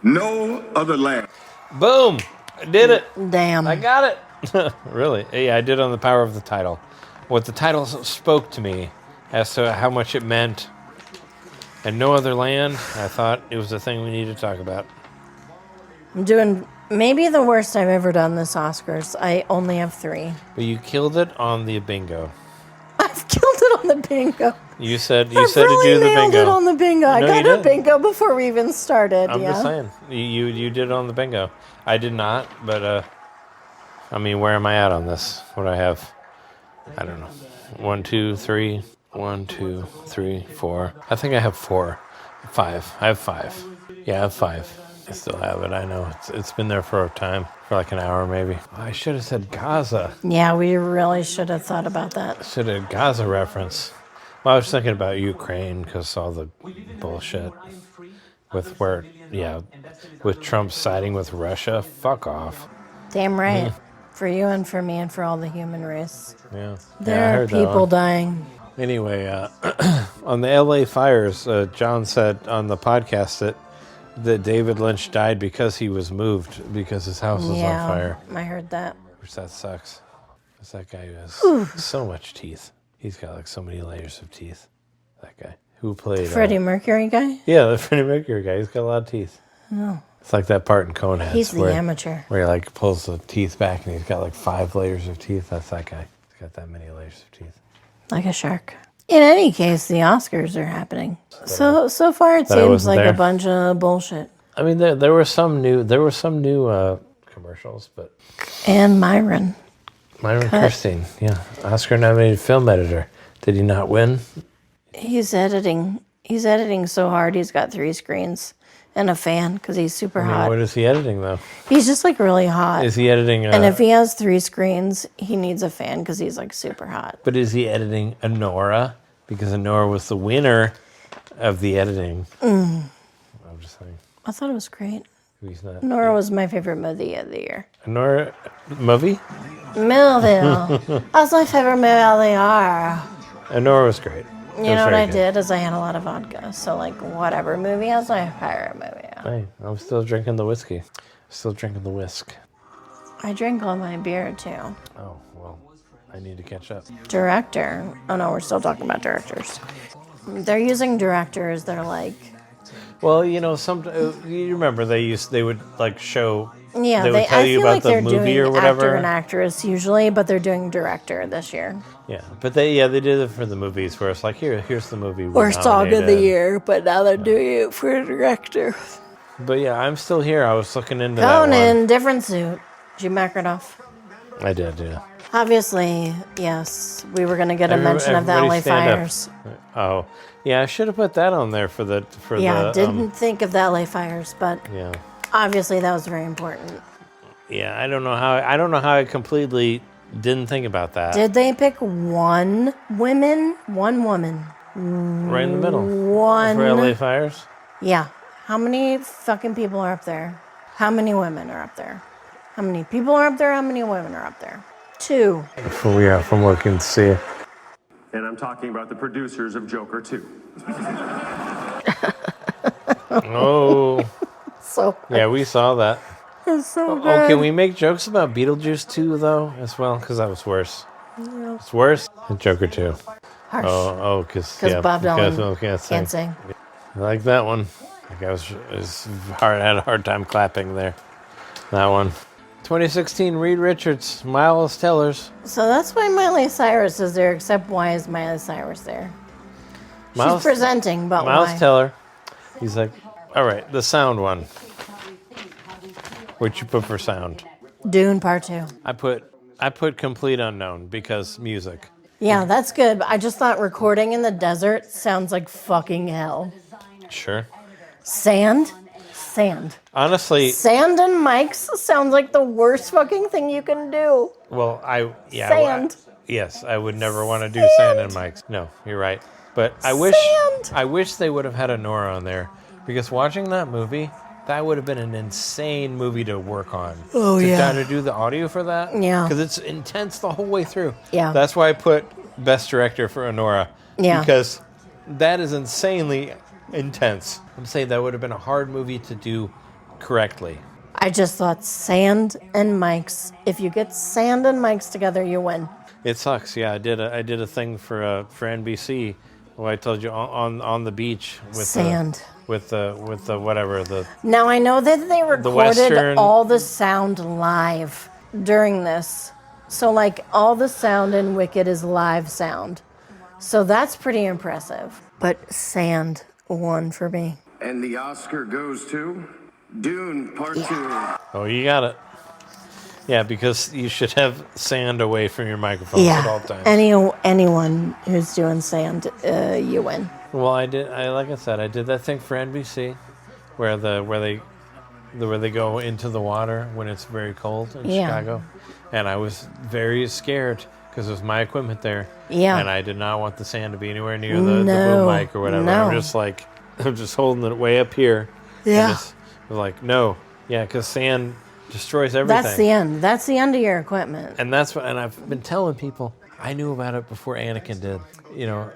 No Other Land. Boom! I did it. Damn. I got it. Really? Yeah, I did on the power of the title. What the title spoke to me as to how much it meant. And No Other Land, I thought it was the thing we needed to talk about. I'm doing maybe the worst I've ever done this Oscars. I only have 3. But you killed it on the bingo. I've killed it on on the bingo. You said I to really do the nailed bingo. it on the bingo. I No, got you a didn't. bingo before we even started. I'm yeah. just saying. You did it on the bingo. I did not, but I mean, where am I at on this? What do I have? I don't know. 1, 2, 3. 1, 2, 3, 4. I think I have 4. 5. I have 5. Yeah, I have 5. I still have it. I know. It's been there for a time. For like an hour, maybe. I should have said Gaza. Yeah, we really should have thought about that. Should have Gaza reference. Well, I was thinking about Ukraine because all the bullshit with with Trump siding with Russia. Fuck off. Damn right. For you and for me and for all the human race. Yeah. There I are heard that people one. dying. Anyway, on the LA fires, John said on the podcast that David Lynch died because he was moved because his house was on fire. I heard that. Which that sucks. Because that guy has so much teeth. He's got like so many layers of teeth. That guy. Who played... Freddie Mercury guy? Yeah, the Freddie Mercury guy. He's got a lot of teeth. Oh. It's like that part in Coneheads. He's the amateur. Where he like pulls the teeth back and he's got like 5 layers of teeth. That's that guy. He's got that many layers of teeth. Like a shark. In any case, the Oscars are happening. So far it seems like a bunch of bullshit. I mean, there were some new commercials, but... And Myron Kirstein, yeah. Oscar-nominated film editor. Did he not win? He's editing so hard he's got 3 screens and a fan because he's super hot. What is he editing, though? He's just like really hot. Is he editing... and if he has 3 screens, he needs a fan because he's like super hot. But is he editing Anora? Because Anora was the winner of the editing. I'm just saying. I thought it was great. He's not... Nora was my favorite movie of the year. Anora... Movie? Millville. That's my favorite movie of the year. Anora was great. You know what I did is I had a lot of vodka. So like whatever movie has my favorite movie. Hey, I'm still drinking the whiskey. Still drinking the whisk. I drink all my beer too. Oh, well, I need to catch up. Director. Oh no, we're still talking about directors. They're using directors. They're like... Well, you know, you remember they would like show... Yeah, they would tell you about the movie or whatever. Actor and actress usually, but they're doing director this year. Yeah, but they did it for the movies where it's like here's the movie. Or song of the year, but now they're doing it for director. But yeah, I'm still here. I was looking into that one. Conan, different suit. Did you mark it off? I did, yeah. Obviously, yes. We were going to get a mention of the LA fires. Oh, yeah. I should have put that on there for the. Yeah, didn't think of the LA fires, but yeah. Obviously that was very important. Yeah, I don't know how I completely didn't think about that. Did they pick one woman? Right in the middle. One. For LA fires? Yeah. How many fucking people are up there? How many women are up there? How many people are up there? How many women are up there? 2. From what I can see. And I'm talking about the producers of Joker 2. Oh. So yeah, we saw that. It's so good. Oh, can we make jokes about Beetlejuice 2, though, as well? Because that was worse. Yeah. It's worse than Joker 2. Harsh. Oh, because Bob Dylan can't sing. I like that one. Like I had a hard time clapping there. That one. 2016, Reed Richards, Miles Tellers. So that's why Miley Cyrus is there, except why is Miley Cyrus there? She's presenting, but Miles why? Teller. He's like, all right, the sound one. What'd you put for sound? Dune Part 2. I put Complete Unknown because music. Yeah, that's good. But I just thought recording in the desert sounds like fucking hell. Sure. Sand. Honestly, sand and mics sounds like the worst fucking thing you can do. Well, Sand. Yes, I would never want to do sand and mics. No, you're right. But I wish they would have had a Nora on there, because watching that movie, that would have been an insane movie to work on. Oh, yeah. To do the audio for that. Yeah. Because it's intense the whole way through. Yeah. That's why I put Best Director for Nora. Yeah. Because that is insanely intense. I'm saying that would have been a hard movie to do correctly. I just thought sand and mics. If you get sand and mics together, you win. It sucks. Yeah, I did a thing for NBC. Well, I told you on the beach with sand. With the whatever the. Now I know that they recorded all the sound live during this, so like all the sound in Wicked is live sound. So that's pretty impressive. But Sand won for me. And the Oscar goes to Dune Part 2. Oh, you got it. Yeah, because you should have sand away from your microphones at all times. Anyone who's doing Sand, you win. Well, like I said, I did that thing for NBC, where they go into the water when it's very cold in Chicago, and I was very scared because it was my equipment there, and I did not want the sand to be anywhere near the boom mic or whatever. No. I'm just holding it way up here. Yeah. And I was like, no, because sand destroys everything. That's the end. That's the end of your equipment. And and I've been telling people, I knew about it before Anakin did. You know,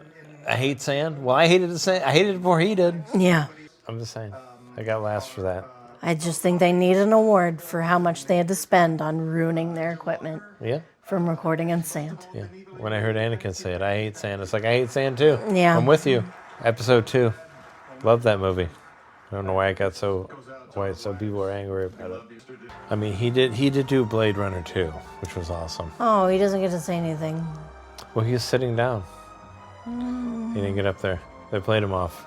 I hate sand. Well, I hated the sand. I hated it before he did. Yeah. I'm just saying, I got last for that. I just think they need an award for how much they had to spend on ruining their equipment. Yeah. From recording in sand. Yeah. When I heard Anakin say it, I hate sand. It's like, I hate sand too. Yeah. I'm with you. Episode 2. Love that movie. I don't know why why people were angry about it. I mean, he did do Blade Runner 2, which was awesome. Oh, he doesn't get to say anything. Well, he was sitting down. He didn't get up there. They played him off.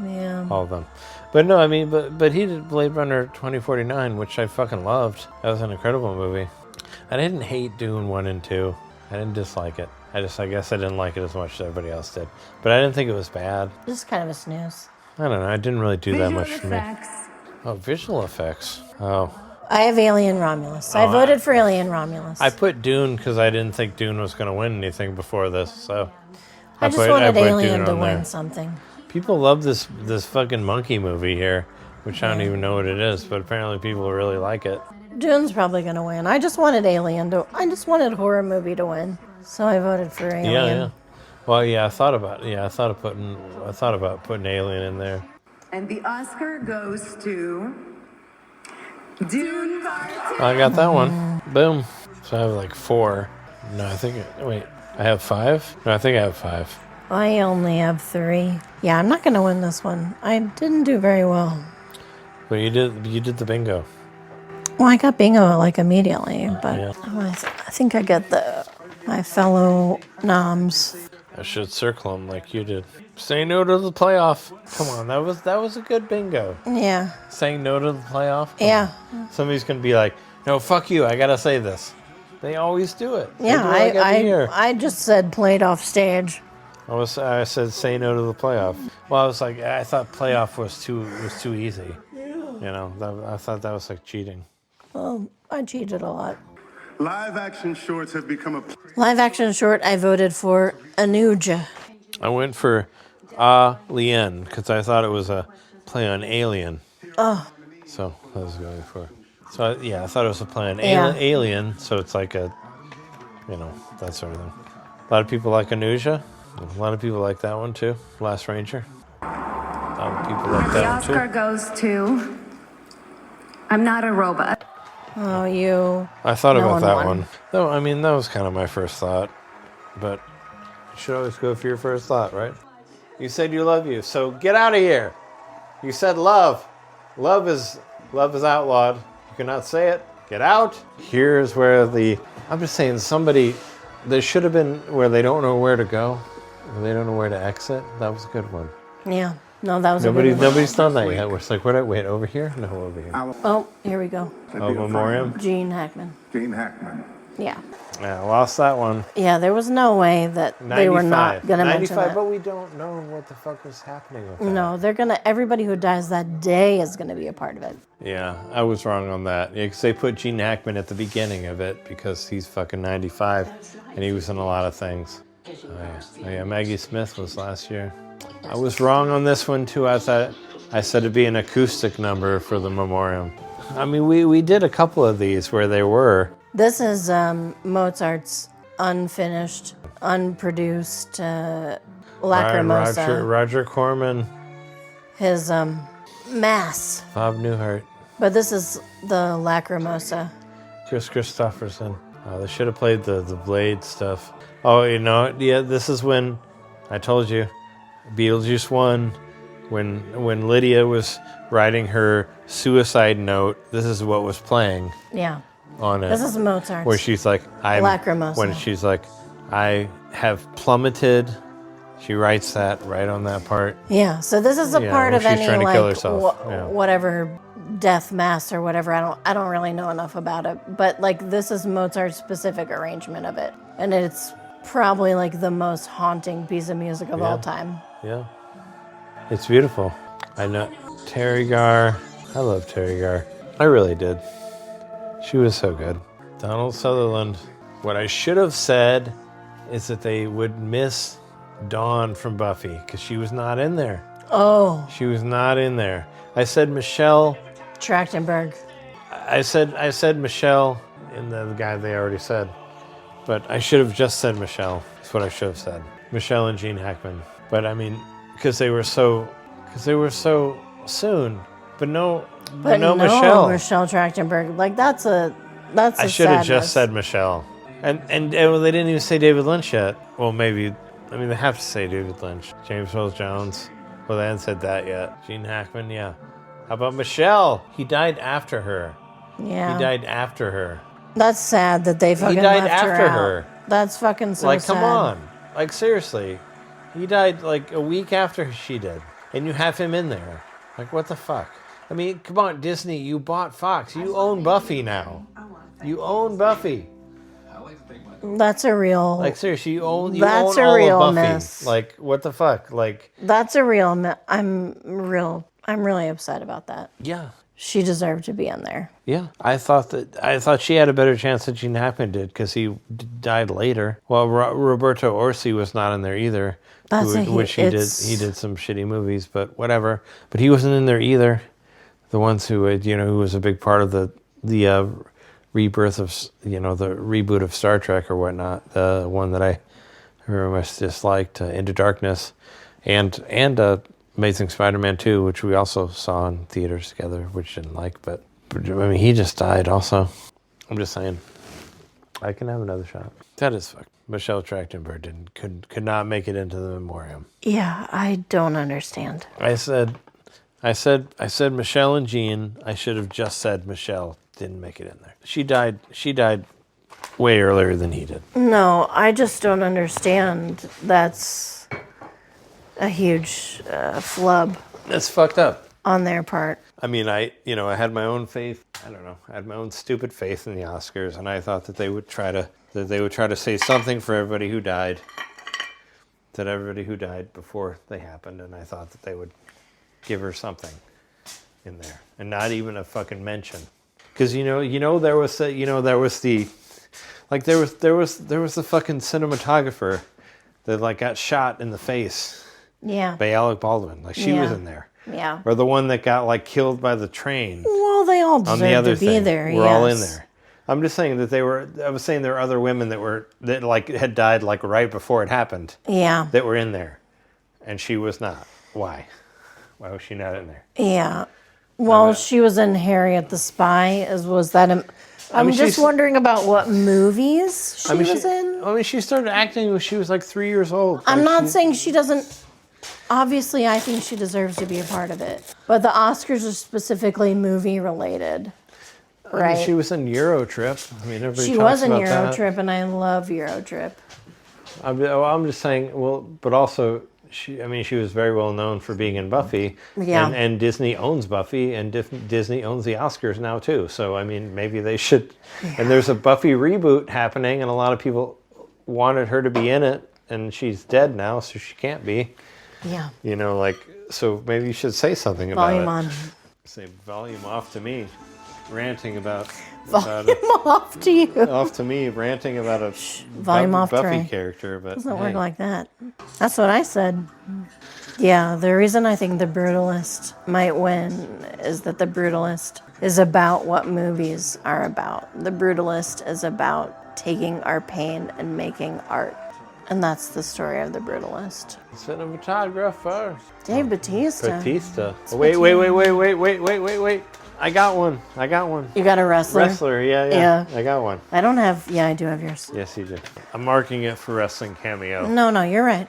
Yeah. All of them. But no, I mean, but he did Blade Runner 2049, which I fucking loved. That was an incredible movie. I didn't hate Dune 1 and 2. I didn't dislike it. I guess I didn't like it as much as everybody else did. But I didn't think it was bad. Just kind of a snooze. I don't know. It didn't really do that much for me. Effects. Oh, visual effects. Oh. I have Alien Romulus. I voted for Alien Romulus. I put Dune because I didn't think Dune was going to win anything before this. So I just wanted put Alien Dune to on win there. something. People love this fucking monkey movie here, which I don't even know what it is, but apparently people really like it. Dune's probably going to win. I just wanted I just wanted a horror movie to win. So I voted for Alien. Yeah. Well, yeah, I thought about putting Alien in there. And the Oscar goes to Dune Part 2. I got that one. Boom. So I have like 4. No, I have 5? No, I think I have 5. I only have 3. Yeah, I'm not going to win this one. I didn't do very well. But you did the bingo. Well, I got bingo like immediately, but Yeah. I think I got my fellow noms. I should circle them like you did. Say no to the playoff. Come on, that was a good bingo. Yeah. Saying no to the playoff. Yeah. Somebody's gonna be like, no, fuck you. I gotta say this. They always do it. They Yeah, do it like every year. I just said played off stage. I said say no to the playoff. Well, I was like, I thought playoff was too easy. You know, I thought that was like cheating. Well, I cheated a lot. Live action shorts have become a Live action short, I voted for Anuja. I went for Lien because I thought it was a play on Alien. Oh. So I was going for. So I thought it was a play on Yeah. Alien. So it's like that sort of thing. A lot of people like Anuja. A lot of people like that one too. Last Ranger. A lot of people like The that one Oscar too. goes to I'm Not a Robot. Oh, you. I thought No about one that won. one. Though I mean that was kind of my first thought, but you should always go for your first thought, right? You said you love you, so get out of here. You said love. Love is outlawed. You cannot say it. Get out. Here's where I'm just saying there should have been where they don't know where to go. Or they don't know where to exit. That was a good one. Yeah. No, that was a good one. Nobody's done that yet. We're just like, wait, over here? No, over here. Oh, here we go. Oh, Memoriam? Gene Hackman. Gene Hackman. Yeah. Yeah, I lost that one. Yeah, there was no way that they were not going to mention 95, that. but we don't know what the fuck was happening with that. No, everybody who dies that day is going to be a part of it. Yeah, I was wrong on that. Yeah, because they put Gene Hackman at the beginning of it because he's fucking 95 and he was in a lot of things. Oh, yeah, Maggie Smith was last year. I was wrong on this one too. I said it'd be an acoustic number for the Memoriam. I mean, we did a couple of these where they were. This is Mozart's unfinished, unproduced Lacrimosa. Roger Corman. His Mass. Bob Newhart. But this is the Lacrimosa. Chris Christopherson. They should have played the Blade stuff. Oh, yeah, this is when I told you Beetlejuice won. When Lydia was writing her suicide note, this is what was playing. Yeah. On it. This is Mozart's. Where she's like, Lacrimosa. When she's like, I have plummeted She writes that right on that part. Yeah, so this is a Yeah, part where of she's any trying to kill like herself. Yeah. whatever death mass or whatever. I don't really know enough about it, but like this is Mozart's specific arrangement of it, and it's probably like the most haunting piece of music of all time. Yeah. It's beautiful. I know Terry Garr. I love Terry Garr. I really did. She was so good. Donald Sutherland. What I should have said is that they would miss Dawn from Buffy because she was not in there. Oh. She was not in there. I said Michelle Trachtenberg. I said Michelle in the guy they already said. But I should have just said Michelle. That's what I should have said. Michelle and Gene Hackman. But I mean, because they were so soon. But no Michelle. Michelle Trachtenberg. Like that's a I should have just said Michelle. And well, they didn't even say David Lynch yet. Well, maybe. I mean, they have to say David Lynch. James Earl Jones. Well, they hadn't said that yet. Gene Hackman, yeah. How about Michelle? He died after her. Yeah. He died after her. That's sad that they fucking died left after her her. out. That's fucking so Like, sad. come on. Like, seriously. He died like a week after she did. And you have him in there. Like, what the fuck? I mean, come on, Disney. You bought Fox. You own Buffy now. You own Buffy. That's a real. Like, seriously, you own That's all a real of Buffy. miss. Like, what the fuck? Like, That's a real. I'm really upset about that. yeah. She deserved to be in there. Yeah, I thought she had a better chance than Gene Hackman did because he died later. Well, Roberto Orsi was not in there either, which he did. He did some shitty movies, but whatever. But he wasn't in there either. The ones who who was a big part of the rebirth of the reboot of Star Trek or whatnot. The one that I very much disliked, Into Darkness, and Amazing Spider-Man 2, which we also saw in theaters together, which didn't like, but I mean, he just died also. I'm just saying, I can have another shot. That is fucked. Michelle Trachtenberg could not make it into the memoriam. Yeah, I don't understand. I said Michelle and Jean. I should have just said Michelle didn't make it in there. She died way earlier than he did. No, I just don't understand. That's a huge flub That's fucked up on their part. I mean, I had my own faith. I don't know. I had my own stupid faith in the Oscars, and I thought that they would try to say something for everybody who died. That everybody who died before they happened, and I thought that they would give her something in there, and not even a fucking mention. Because there was the fucking cinematographer that like got shot in the face. Yeah. By Alec Baldwin. Like, she was in there. Yeah. Or the one that got, like, killed by the train. Well, they all deserve to be there, We're all in there. I'm just saying that I was saying there were other women that had died, like, right before it happened. Yeah. That were in there. And she was not. Why? Why was she not in there? Yeah. Well, she was in Harriet the Spy, I'm just wondering about what movies she was in. I mean, she started acting when she was like 3 years old. I'm not saying she doesn't. Obviously, I think she deserves to be a part of it. But the Oscars are specifically movie related, right? I mean, she was in Eurotrip. I mean, everybody She talks was in about Eurotrip, and I love Eurotrip. I'm just saying, well, but also, she was very well known for being in Buffy. Yeah. And Disney owns Buffy, and Disney owns the Oscars now, too. So, I mean, maybe they should. Yeah. And there's a Buffy reboot happening, and a lot of people wanted her to be in it, and she's dead now, so she can't be. Yeah. So maybe you should say something about volume it. On. Say volume off to me, ranting about... Volume off to you. Off to me, ranting about a volume off Buffy Trey. character, but doesn't work like that. That's what I said. Yeah, the reason I think The Brutalist might win is that The Brutalist is about what movies are about. The Brutalist is about taking our pain and making art. And that's the story of The Brutalist. Cinematographer. Dave Bautista. Oh, wait. I got one. You got a wrestler? Wrestler, yeah. I got one. I don't have, I do have yours. Yes, you do. I'm marking it for wrestling cameo. No, you're right.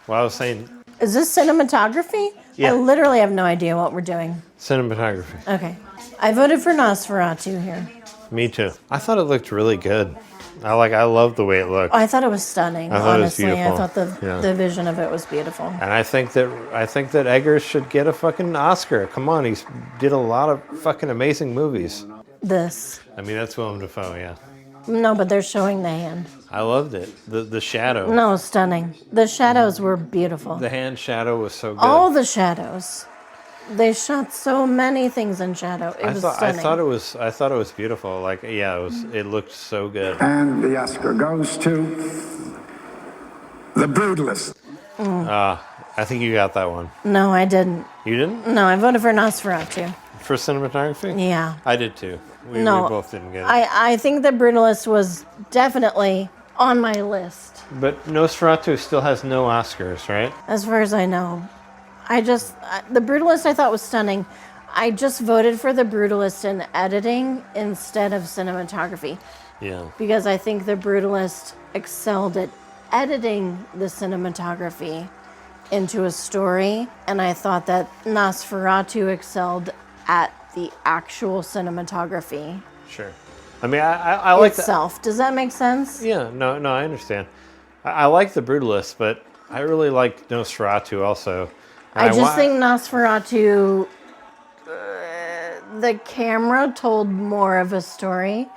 Well, I was saying... Is this cinematography? Yeah. I literally have no idea what we're doing. Cinematography. Okay. I voted for Nosferatu here. Me too. I thought it looked really good. I love the way it looked. I thought it was stunning. I thought it was honestly, I beautiful. thought the vision of it was beautiful. And I think that Eggers should get a fucking Oscar. Come on, he's did a lot of fucking amazing movies. This. I mean, that's Willem Dafoe, yeah. No, but they're showing the hand. I loved it. The shadow. No, stunning. The shadows were beautiful. The hand shadow was so good. All the shadows. They shot so many things in shadow. It was stunning. I thought it was beautiful. Like, yeah, it looked so good. And the Oscar goes to The Brutalist. I think you got that one. No, I didn't. You didn't? No, I voted for Nosferatu. For cinematography? Yeah. I did too. We both didn't get it. I think The Brutalist was definitely on my list. But Nosferatu still has no Oscars, right? As far as I know. The Brutalist I thought was stunning. I just voted for The Brutalist in editing instead of cinematography. Yeah. Because I think The Brutalist excelled at editing the cinematography into a story. And I thought that Nosferatu excelled at the actual cinematography. Sure. I mean, I like itself. Does that make sense? Yeah, no, I understand. I like The Brutalist, but I really like Nosferatu also. I just think Nosferatu, the camera told more of a story.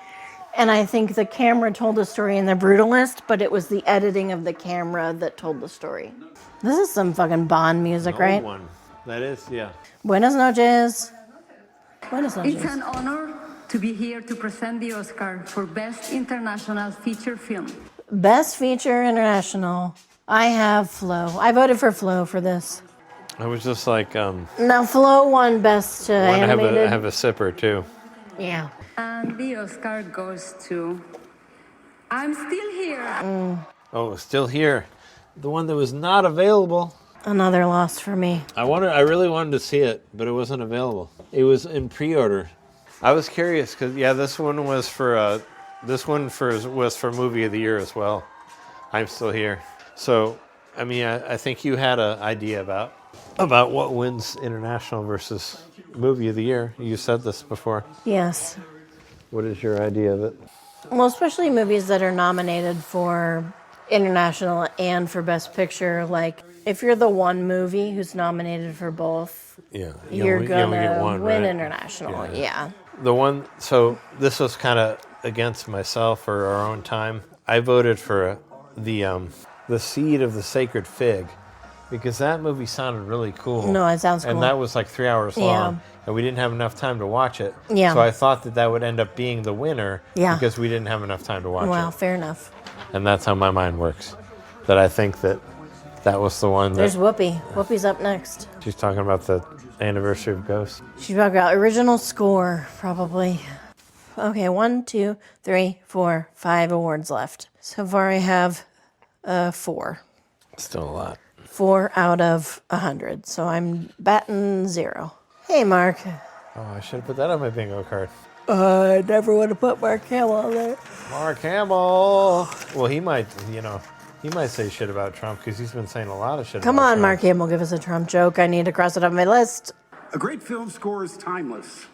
And I think the camera told a story in The Brutalist, but it was the editing of the camera that told the story. This is some fucking Bond music, right? One. That is, yeah. Buenas noches. Buenas noches. It's an honor to be here to present the Oscar for Best International Feature Film. Best Feature International. I have Flo. I voted for Flo for this. I was just like, Now Flo won Best Animated. have a sipper too. Yeah. And the Oscar goes to I'm Still Here. Oh, Still Here. The one that was not available. Another loss for me. I really wanted to see it, but it wasn't available. It was in pre-order. I was curious because this one was for was for Movie of the Year as well. I'm Still Here. So, I mean, I think you had an idea about what wins international versus Movie of the Year. You said this before. Yes. What is your idea of it? Well, especially movies that are nominated for international and for Best Picture. Like, if you're the one movie who's nominated for both, you're gonna win right? International. Yeah. The one. So this was kind of against myself or our own time. I voted for the Seed of the Sacred Fig because that movie sounded really cool. No, it sounds cool. And that was like 3 hours long. And we didn't have enough time to watch it. Yeah. So I thought that would end up being the winner because we didn't have enough time to watch it. Well, fair enough. And that's how my mind works. That I think that was the one. There's Whoopi. Whoopi's up next. She's talking about the anniversary of Ghost. She's talking about original score, probably. Okay, 1, 2, 3, 4, 5 awards left. So far I have 4. Still a lot. 4 out of 100. So I'm batting 0. Hey, Mark. Oh, I should have put that on my bingo card. I never would have put Mark Hamill on there. Mark Hamill. Well, he might say shit about Trump because he's been saying a lot of shit Come about on, Trump. Mark Hamill, give us a Trump joke. I need to cross it off my list. A great film score is timeless.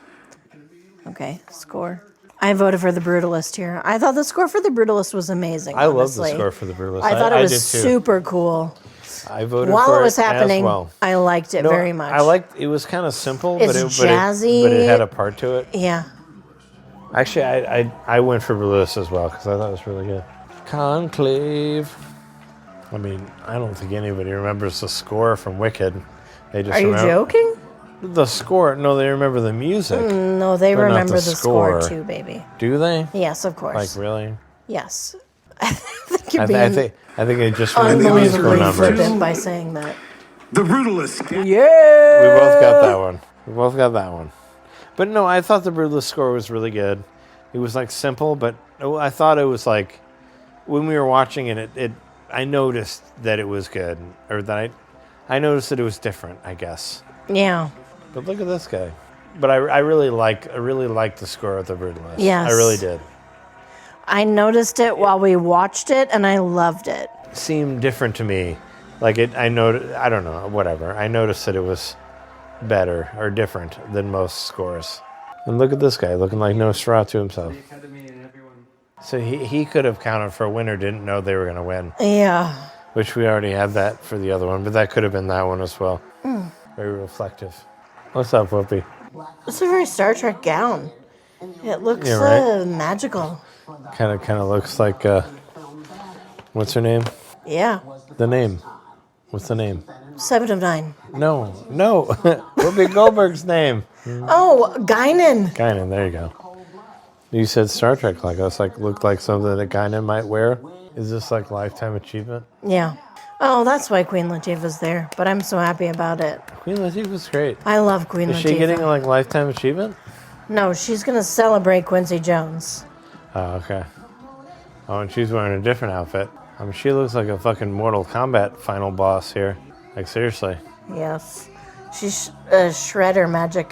Okay, score. I voted for The Brutalist here. I thought the score for The Brutalist was amazing. I love honestly. the score for The Brutalist. I thought it was did too. super cool. I voted While for it was happening, as well. I liked it very much. I liked it. Was kind of simple, It's jazzy. but it had a part to it. Yeah. Actually, I went for Brutalist as well because I thought it was really good. Conclave. I mean, I don't think anybody remembers the score from Wicked. They just Are you joking? The score. No, they remember the music. No, they but not remember the the score too, baby. Do they? Yes, of course. Like really? Yes. I think you're I being think they just remember the musical unbelievably numbers. flippant by saying that. The Brutalist. Yeah. We both got that one. But no, I thought the Brutalist score was really good. It was like simple, but I thought it was like when we were watching it, I noticed that it was good, or that I noticed that it was different, I guess. Yeah. But look at this guy. But I really liked the score of the Brutalist. Yes. I really did. I noticed it while we watched it, and I loved it. Seemed different to me. Like I don't know, whatever. I noticed that it was better or different than most scores. And look at this guy, looking like Nosferatu himself. So he could have counted for a winner, didn't know they were going to win. Yeah. Which we already had that for the other one, but that could have been that one as well. Very reflective. What's up, Whoopi? It's a very Star Trek gown. It looks Yeah, right. magical. Kind of looks like, what's her name? Yeah. The name. What's the name? 7 of 9. No. Whoopi Goldberg's name. Oh, Guinan. Guinan, there you go. You said Star Trek like us, like looked like something that Guinan might wear. Is this like Lifetime Achievement? Yeah. Oh, that's why Queen Latifah's there, but I'm so happy about it. Queen Latifah's great. I love Queen Latifah. Is she getting like Lifetime Achievement? No, she's going to celebrate Quincy Jones. Oh, okay. Oh, and she's wearing a different outfit. I mean, she looks like a fucking Mortal Kombat final boss here. Like, seriously. Yes. She's shredder magic.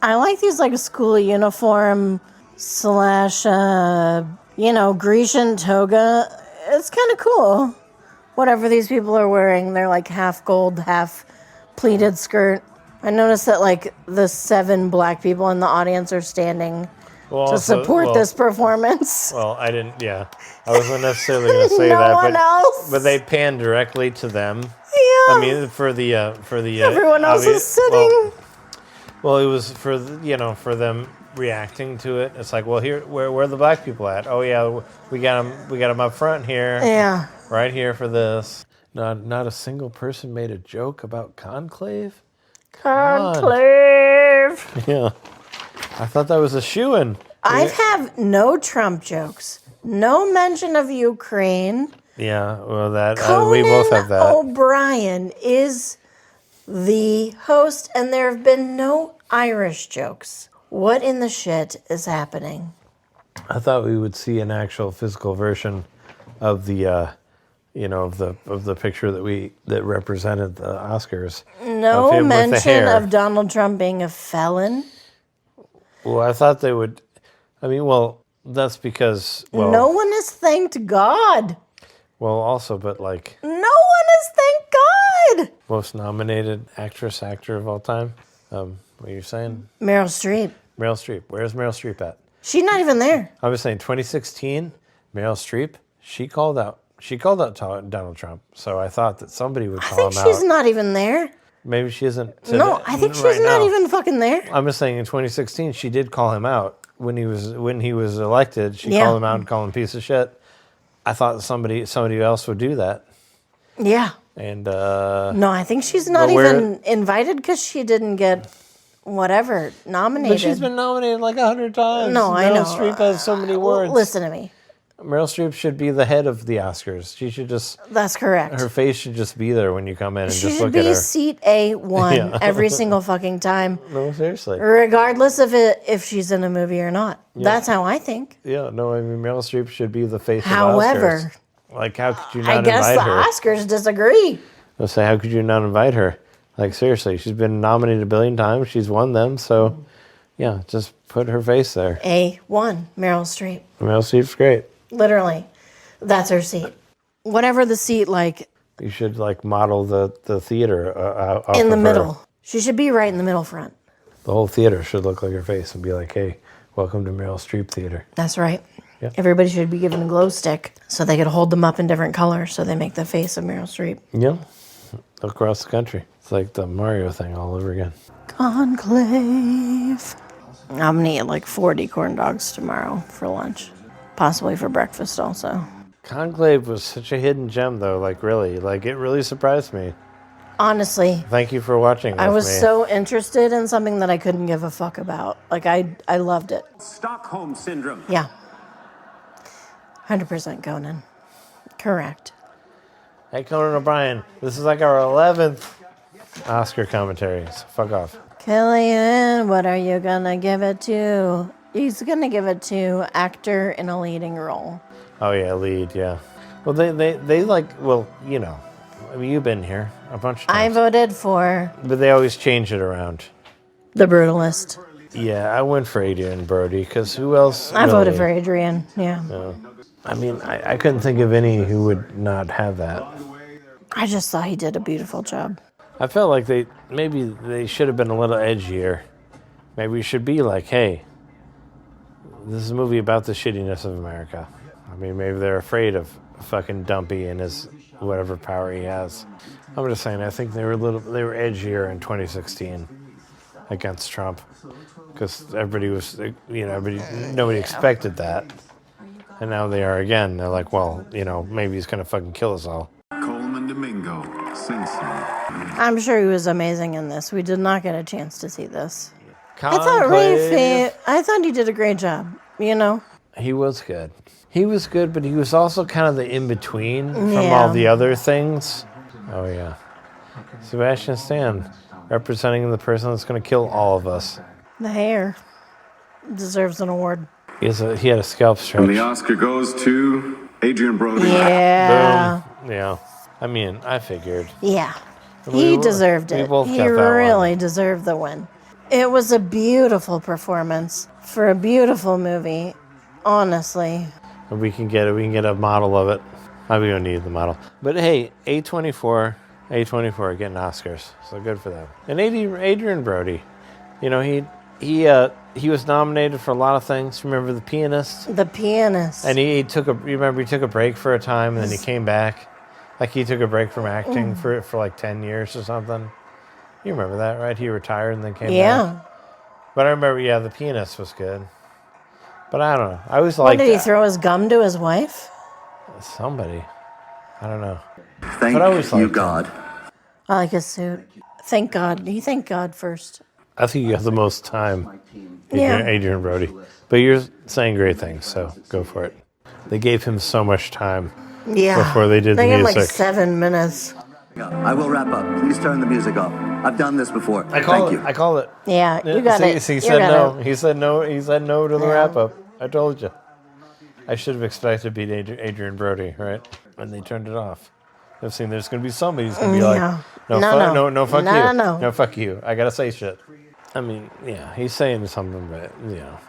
I like these like school uniform / Grecian toga. It's kind of cool. Whatever these people are wearing, they're like half gold, half pleated skirt. I noticed that like the 7 black people in the audience are standing to support this performance. Well, I didn't, yeah. I wasn't necessarily going to say that, but they pan directly to them. Yeah. I mean, for the everyone else is sitting. Well, it was for for them reacting to it. It's like, well, here, where are the black people at? Oh yeah, we got them up front here. Yeah. Right here for this. Not a single person made a joke about Conclave. Conclave. Yeah. I thought that was a shoo-in. I have no Trump jokes. No mention of Ukraine. Yeah, well, that Conan we both have that. O'Brien is the host, and there have been no Irish jokes. What in the shit is happening? I thought we would see an actual physical version of the, of the picture that represented the Oscars. No of him with the mention hair. of Donald Trump being a felon. Well, I thought they would. I mean, well, that's because no one has thanked God. Well, also, but like no one has thanked God. Most nominated actor of all time. What are you saying? Meryl Streep. Meryl Streep. Where's Meryl Streep at? She's not even there. I was saying 2016, Meryl Streep. She called out Donald Trump. So I thought that somebody would call him out. I think she's not even there. Maybe she isn't. No, I think she's not even fucking there. I'm just saying in 2016 she did call him out when he was elected. She called him out and called him a piece of shit. I thought somebody else would do that. Yeah. And no, I think she's not even invited because she didn't get whatever nominated. But she's been nominated like 100 times. No, I know. Meryl Streep has so many words. Listen to me. Meryl Streep should be the head of the Oscars. She should just. That's correct. Her face should just be there when you come in and she just look at her. She should be seat A1 every single fucking time. No, seriously. Regardless of if she's in a movie or not. Yeah. That's how I think. Yeah, no, I mean, Meryl Streep should be the face However, of the Oscars. Like, how could you not invite her? I guess the Oscars disagree. I'll say, how could you not invite her? Like, seriously, she's been nominated a billion times. She's won them, so, yeah, just put her face there. A1, Meryl Streep. Meryl Streep's great. Literally. That's her seat. Whatever the seat, like... You should, like, model the theater off in the of middle. her. She should be right in the middle front. The whole theater should look like her face and be like, hey, welcome to Meryl Streep Theater. That's right. Yeah. Everybody should be given a glow stick so they could hold them up in different colors so they make the face of Meryl Streep. Yeah. Across the country. It's like the Mario thing all over again. Conclave. I'm going to eat like 40 corn dogs tomorrow for lunch. Possibly for breakfast also. Conclave was such a hidden gem, though. Like, really. Like, it really surprised me. Honestly. Thank you for watching. I was so interested in something that I couldn't give a fuck about. Like, I loved it. Stockholm Syndrome. Yeah. 100% Conan. Correct. Hey, Conan O'Brien. This is like our 11th Oscar commentary. So fuck off. Killian, what are you gonna give it to? He's gonna give it to actor in a leading role. Oh yeah, lead, yeah. Well, they like, well, you know, I mean, you've been here a bunch of times. I voted for... But they always change it around. The Brutalist. Yeah, I went for Adrian Brody, because who else? I voted for Adrian, yeah. I mean, I couldn't think of any who would not have that. I just thought he did a beautiful job. I felt like they should have been a little edgier. Maybe we should be like, hey, this is a movie about the shittiness of America. I mean, maybe they're afraid of fucking Dumpy and his whatever power he has. I'm just saying, I think they were edgier in 2016 against Trump because everybody was, nobody expected that, and now they are again. They're like, well, maybe he's gonna fucking kill us all. Coleman Domingo, Simpson. I'm sure he was amazing in this. We did not get a chance to see this. Conclave. I thought he did a great job. He was good. He was good, but he was also kind of the in-between from all the other things. Oh, yeah. Sebastian Stan, representing the person that's going to kill all of us. The hair deserves an award. He had a scalp stretch. And the Oscar goes to Adrian Brody. Yeah. Boom. Yeah. I mean, I figured. Yeah. He deserved it. He really deserved the win. It was a beautiful performance for a beautiful movie, honestly. We can get a model of it. We don't need the model. But hey, A24 getting Oscars. So good for them. And Adrian Brody, he was nominated for a lot of things. Remember The Pianist? The Pianist. And he took a break for a time, and then he came back. Like he took a break from acting for like 10 years or something. You remember that, right? He retired and then came back. But I remember, The Pianist was good. But I don't know. I was like, did he throw his gum to his wife? Somebody. I don't know. Thank you, God. I like his suit. Thank God. You thank God first. I think you have the most time, Yeah. Adrian Brody. But you're saying great things, so go for it. They gave him so much time before they did the gave him music. like 7 minutes. I will wrap up. Please turn the music off. I've done this before. I call it. Yeah, you got it. He said no. He said no. He said no to the wrap up. I told you. I should have expected to beat Adrian Brody, right? And they turned it off. I've seen there's going to be somebody who's going to be like, no, fuck you. No, fuck you. I got to say shit. I mean, he's saying something, but,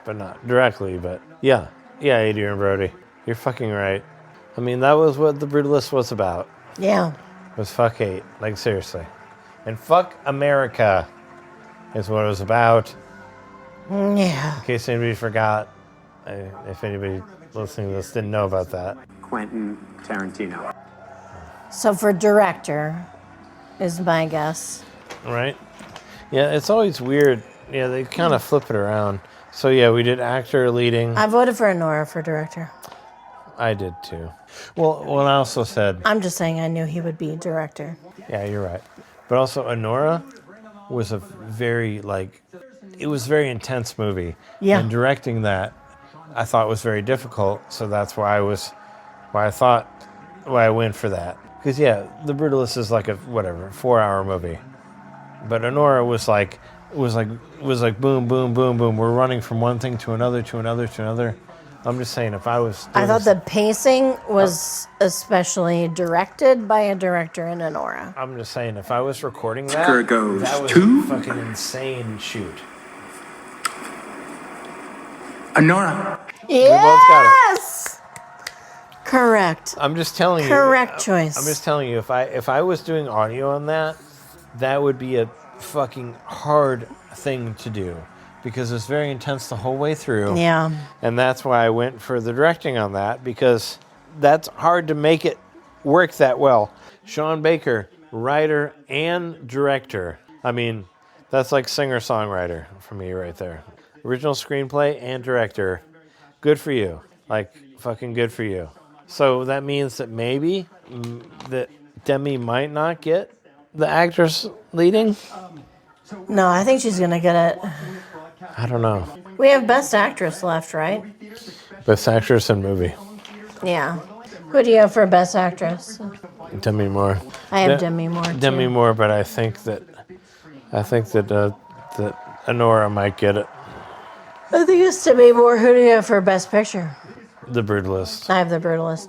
but not directly. But yeah, Adrian Brody. You're fucking right. I mean, that was what The Brutalist was about. Yeah. Was fuck hate. Like, seriously. And fuck America is what it was about. Yeah. In case anybody forgot, if anybody listening to this didn't know about that. Quentin Tarantino. So for director is my guess. Right? Yeah, it's always weird. Yeah, they kind of flip it around. So yeah, we did actor, leading. I voted for Honora for director. I did too. Well, I also said... I'm just saying I knew he would be director. Yeah, you're right. But also, Honora was a very, it was a very intense movie. Yeah. And directing that, I thought was very difficult. So that's why I went for that. Because, The Brutalist is like a, 4-hour movie. But Honora was like boom, boom, boom, boom. We're running from one thing to another, to another, to another. I'm just saying, if I was... I thought the pacing was especially directed by a director in Honora. I'm just saying, if I was recording that, that was a fucking insane shoot. Honora. Yes! We both got it. Correct. I'm just telling you. Correct choice. I'm just telling you, if I was doing audio on that, that would be a fucking hard thing to do. Because it's very intense the whole way through. Yeah. And that's why I went for the directing on that, because that's hard to make it work that well. Sean Baker, writer and director. I mean, that's like singer-songwriter for me right there. Original screenplay and director. Good for you. Like, fucking good for you. So that means that maybe that Demi might not get the actress leading? No, I think she's going to get it. I don't know. We have Best Actress left, right? Best Actress in Movie. Yeah. Who do you have for Best Actress? Demi Moore. I have Demi Moore, too. Demi Moore, but I think that Honora might get it. I think it's Demi Moore. Who do you have for Best Picture? The Brutalist. I have The Brutalist,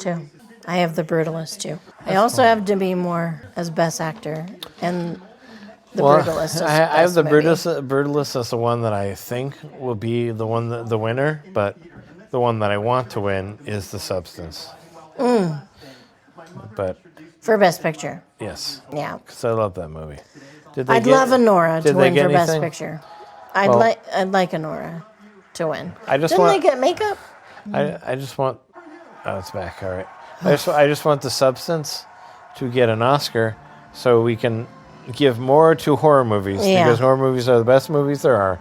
too. I also have Demi Moore as Best Actor, and The Brutalist as I have the Best Movie. Brutalist as the one that I think will be the winner, but the one that I want to win is The Substance. But for Best Picture. yes, Yeah. because I love that movie. I'd love Honora to win for Best Picture. I'd like Honora to win. I just Didn't want- they get makeup? I just want. Oh, it's back. All right. I just want The Substance to get an Oscar, so we can give more to horror movies because horror movies are the best movies there are.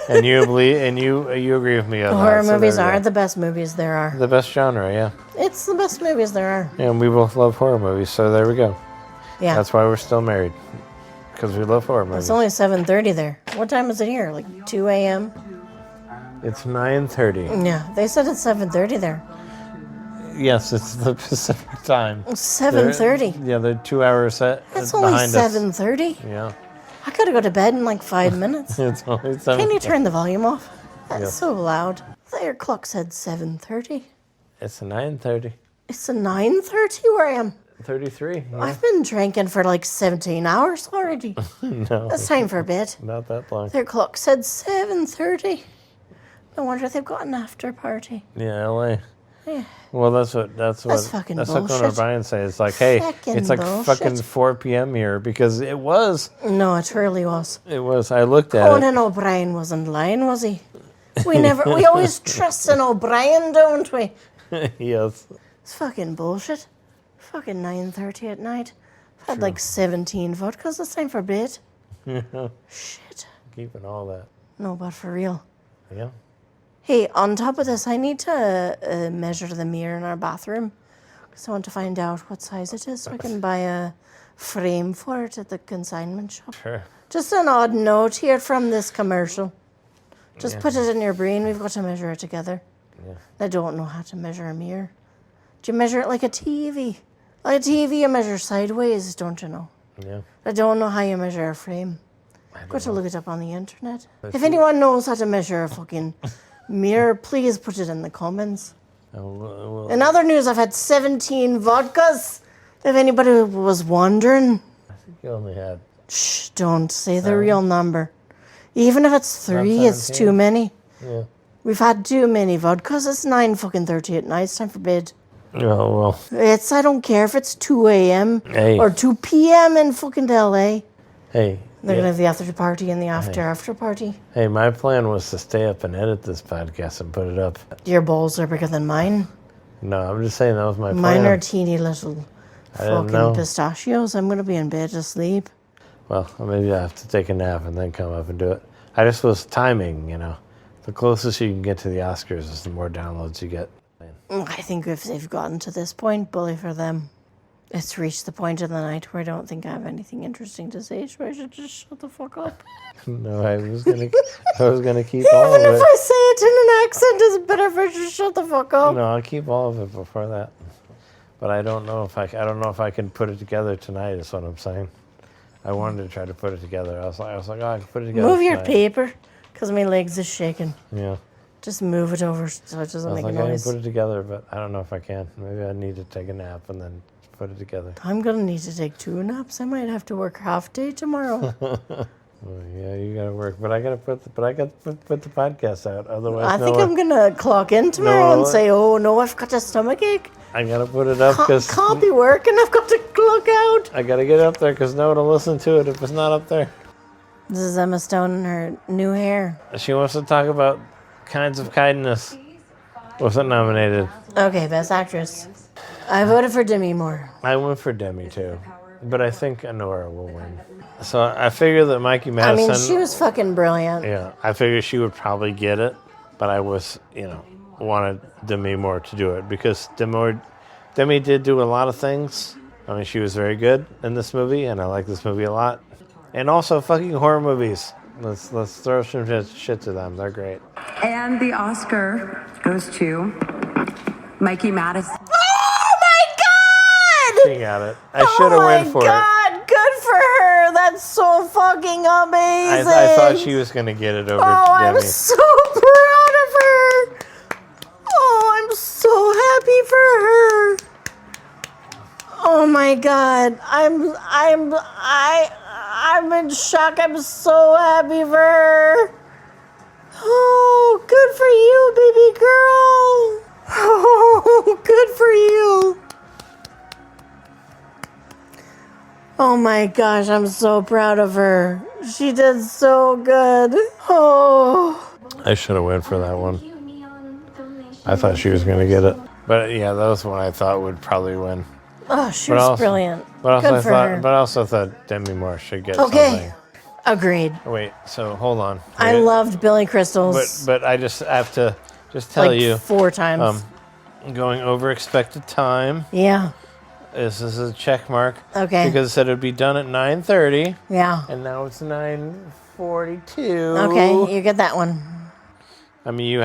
And you agree with me on that. Horror so movies there we are go. the best movies there are. The best genre, yeah. It's the best movies there are. And we both love horror movies, so there we go. Yeah. That's why we're still married, because we love horror movies. It's only 7:30 there. What time is it here? Like 2 a.m.? It's 9:30. Yeah, they said it's 7:30 there. Yes, it's the Pacific time. 7:30. Yeah, they're 2 hours That's only behind 7:30. us. Yeah. I gotta go to bed in like 5 minutes. It's only 7. Can you turn the volume off? That's Yes. so loud. Their clock said 7:30. It's 9:30. It's a 9:30 where I am. 33. Yeah. I've been drinking for like 17 hours already. No, It's time for bed. not that long. Their clock said 7:30. I wonder if they've got an after party. Yeah, LA. Yeah. Well, that's what fucking that's what bullshit. O'Brien says. It's like, hey, Fucking it's like bullshit. fucking 4 p.m. here because it was. No, it really was. It was. I looked at Conan O'Brien wasn't lying, was he? We always trust in O'Brien, don't we? it. Yes. It's fucking bullshit. Fucking 9:30 at night. I've had like 17 vodkas. It's time for bed. Shit. Keeping all that. No, but for real. Yeah. Hey, on top of this, I need to measure the mirror in our bathroom because I want to find out what size it is so I can buy a frame for it at the consignment shop. Sure. Just an odd note here from this commercial. Just put it in your brain. We've got to measure it together. Yeah. I don't know how to measure a mirror. Do you measure it like a TV? Like a TV, you measure sideways, don't you know? Yeah. I don't know how you measure a frame. I've got to look it up on the internet. If anyone knows how to measure a fucking mirror, please put it in the comments. Well, In other news, I've had 17 vodkas. If anybody was wondering, I think you only had. shh, don't say the real number. Even if it's 3, it's 17? too many. Yeah. We've had too many vodkas. It's 9:30 at night. It's time for bed. Oh well. I don't care if it's 2 a.m. Hey. or 2 p.m. in fucking LA. Hey. They're yeah. gonna have the after party and the after party. Hey, my plan was to stay up and edit this podcast and put it up. Your balls are bigger than mine. No, I'm just saying that was my plan. Mine are teeny little didn't know. fucking pistachios. I'm gonna be in bed asleep. Well, maybe I have to take a nap and then come up and do it. I just was timing, you know. The closest you can get to the Oscars is the more downloads you get. I think if they've gotten to this point, bully for them. It's reached the point of the night where I don't think I have anything interesting to say, so I should just shut the fuck up. No, I was gonna keep all of Even if it. I say it in an accent, it's better if I just shut the fuck up. No, I'll keep all of it before that. But I don't know if I can put it together tonight. Is what I'm saying. I wanted to try to put it together. I was like, oh, I can put it together. Move your tonight. paper, because my legs is shaking. Yeah. Just move it over so it doesn't I was make like, a I can noise. put it together, but I don't know if I can. Maybe I need to take a nap and then put it together. I'm gonna need to take 2 naps. I might have to work half day tomorrow. Well, yeah, you gotta work, but I gotta put the podcast out. Otherwise, I think I'm gonna clock in tomorrow and say, "Oh no, I've got a stomach ache. I gotta put it up because Can't be working. I've got to clock out." I gotta get up there because no one will listen to it if it's not up there. This is Emma Stone and her new hair. She wants to talk about Kinds of Kindness. Wasn't nominated. Okay, Best Actress. I voted for Demi Moore. I went for Demi too, but I think Honora will win. So I figured that Mikey I Madison. mean, she was fucking brilliant. Yeah, I figured she would probably get it, but I was, wanted Demi Moore to do it because Demi did do a lot of things. I mean, she was very good in this movie, and I like this movie a lot. And also, fucking horror movies. Let's throw some shit to them. They're great. And the Oscar goes to Mikey Madison. Oh my god! She got it. I should have went for Oh my god, good for her. That's so fucking amazing. I thought she was going to get it over I'm Demi. so proud of her. Oh, I'm so happy for her. Oh my god. I'm in shock. I'm so happy for her. Oh, good for you, baby girl. Oh, good for you. Oh my gosh, I'm so proud of her. She did so good. Oh. I should have went for that one. I thought she was going to get it. But yeah, that was one I thought would probably win. Oh, she was brilliant. But Good for her. I also thought Demi Moore should get Okay. something. Agreed. Wait, so hold on. I loved Billy Crystal's. But I just have to tell you 4 times. Going over expected time. Yeah. This is a check mark. Okay. Because it said it would be done at 9:30. Yeah. And now it's 9:42. Okay, you get that one. I mean, you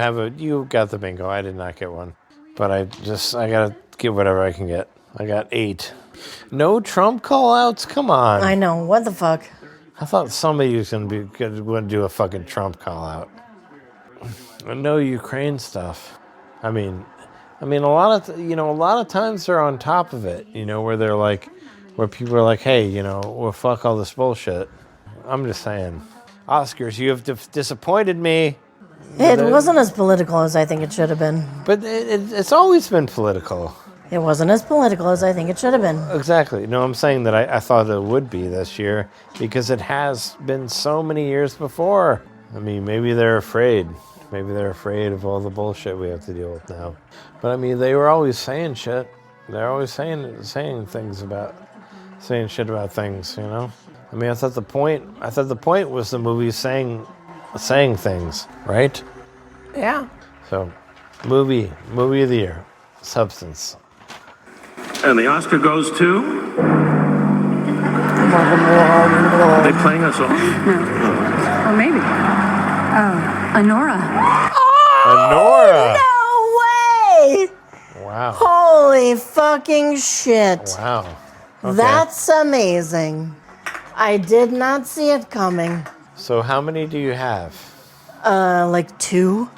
got the bingo. I did not get one. But I gotta get whatever I can get. I got 8. No Trump call-outs? Come on. I know. What the fuck? I thought somebody was going to do a fucking Trump call-out. No Ukraine stuff. I mean, a lot of times they're on top of it. Where people are like, hey, well, fuck all this bullshit. I'm just saying, Oscars, you have disappointed me. It wasn't as political as I think it should have been. But it's always been political. It wasn't as political as I think it should have been. Exactly. No, I'm saying that I thought it would be this year because it has been so many years before. I mean, maybe they're afraid. Maybe they're afraid of all the bullshit we have to deal with now. But I mean, they were always saying shit. They're always saying shit about things, I mean, I thought the point was the movie saying things, right? Yeah. So, movie of the year, Substance. And the Oscar goes to? Are they playing us off? Or maybe. Honora. Honora! No way! Wow. Holy fucking shit. Wow. Okay. That's amazing. I did not see it coming. So how many do you have? 2.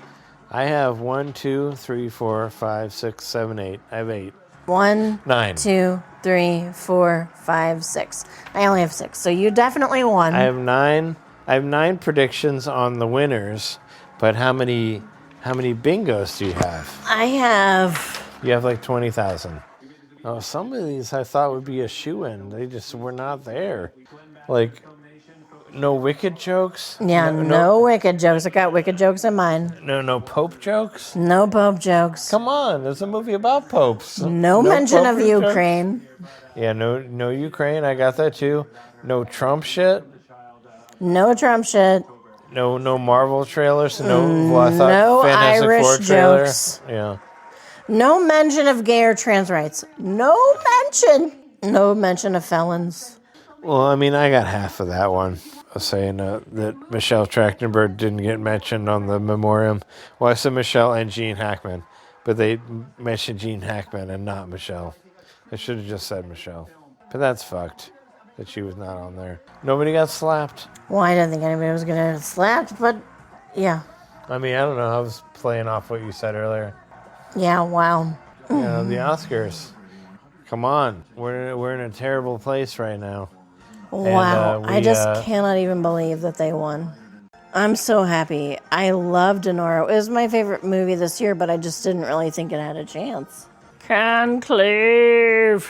I have 1, 2, 3, 4, 5, 6, 7, 8. I have 8. 1, 9. 2, 3, 4, 5, 6. I only have 6, so you definitely won. I have 9. I have 9 predictions on the winners, but how many bingos do you have? I have... You have like 20,000. Oh, some of these I thought would be a shoo-in. They just were not there. Like, no wicked jokes? Yeah, no wicked jokes. I got wicked jokes in mine. No Pope jokes? No Pope jokes. Come on, there's a movie about popes. No mention Pope of Ukraine. Jokes? Yeah, no Ukraine. I got that too. No Trump shit. No Trump shit. No Marvel trailers. No Fantastic Irish Four jokes. Trailer. Yeah. No mention of gay or trans rights. No mention. No mention of felons. Well, I mean, I got half of that one. I was saying that Michelle Trachtenberg didn't get mentioned on the memoriam. Well, I said Michelle and Gene Hackman, but they mentioned Gene Hackman and not Michelle. I should have just said Michelle. But that's fucked that she was not on there. Nobody got slapped. Well, I didn't think anybody was going to get slapped, but yeah. I mean, I don't know. I was playing off what you said earlier. Yeah, wow. The Oscars. Come on. We're in a terrible place right now. Wow. I just cannot even believe that they won. I'm so happy. I loved Honora. It was my favorite movie this year, but I just didn't really think it had a chance. Conclave.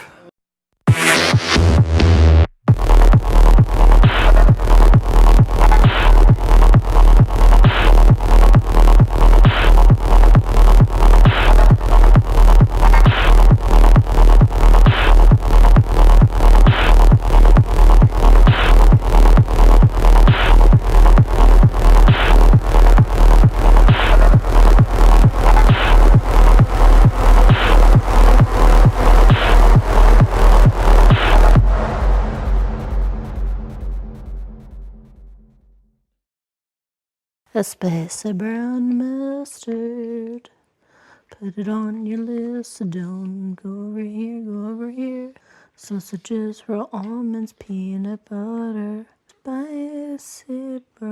A spicy brown mustard. Put it on your list. Don't go over here, go over here. Sausages, raw almonds, peanut butter. Spicy brown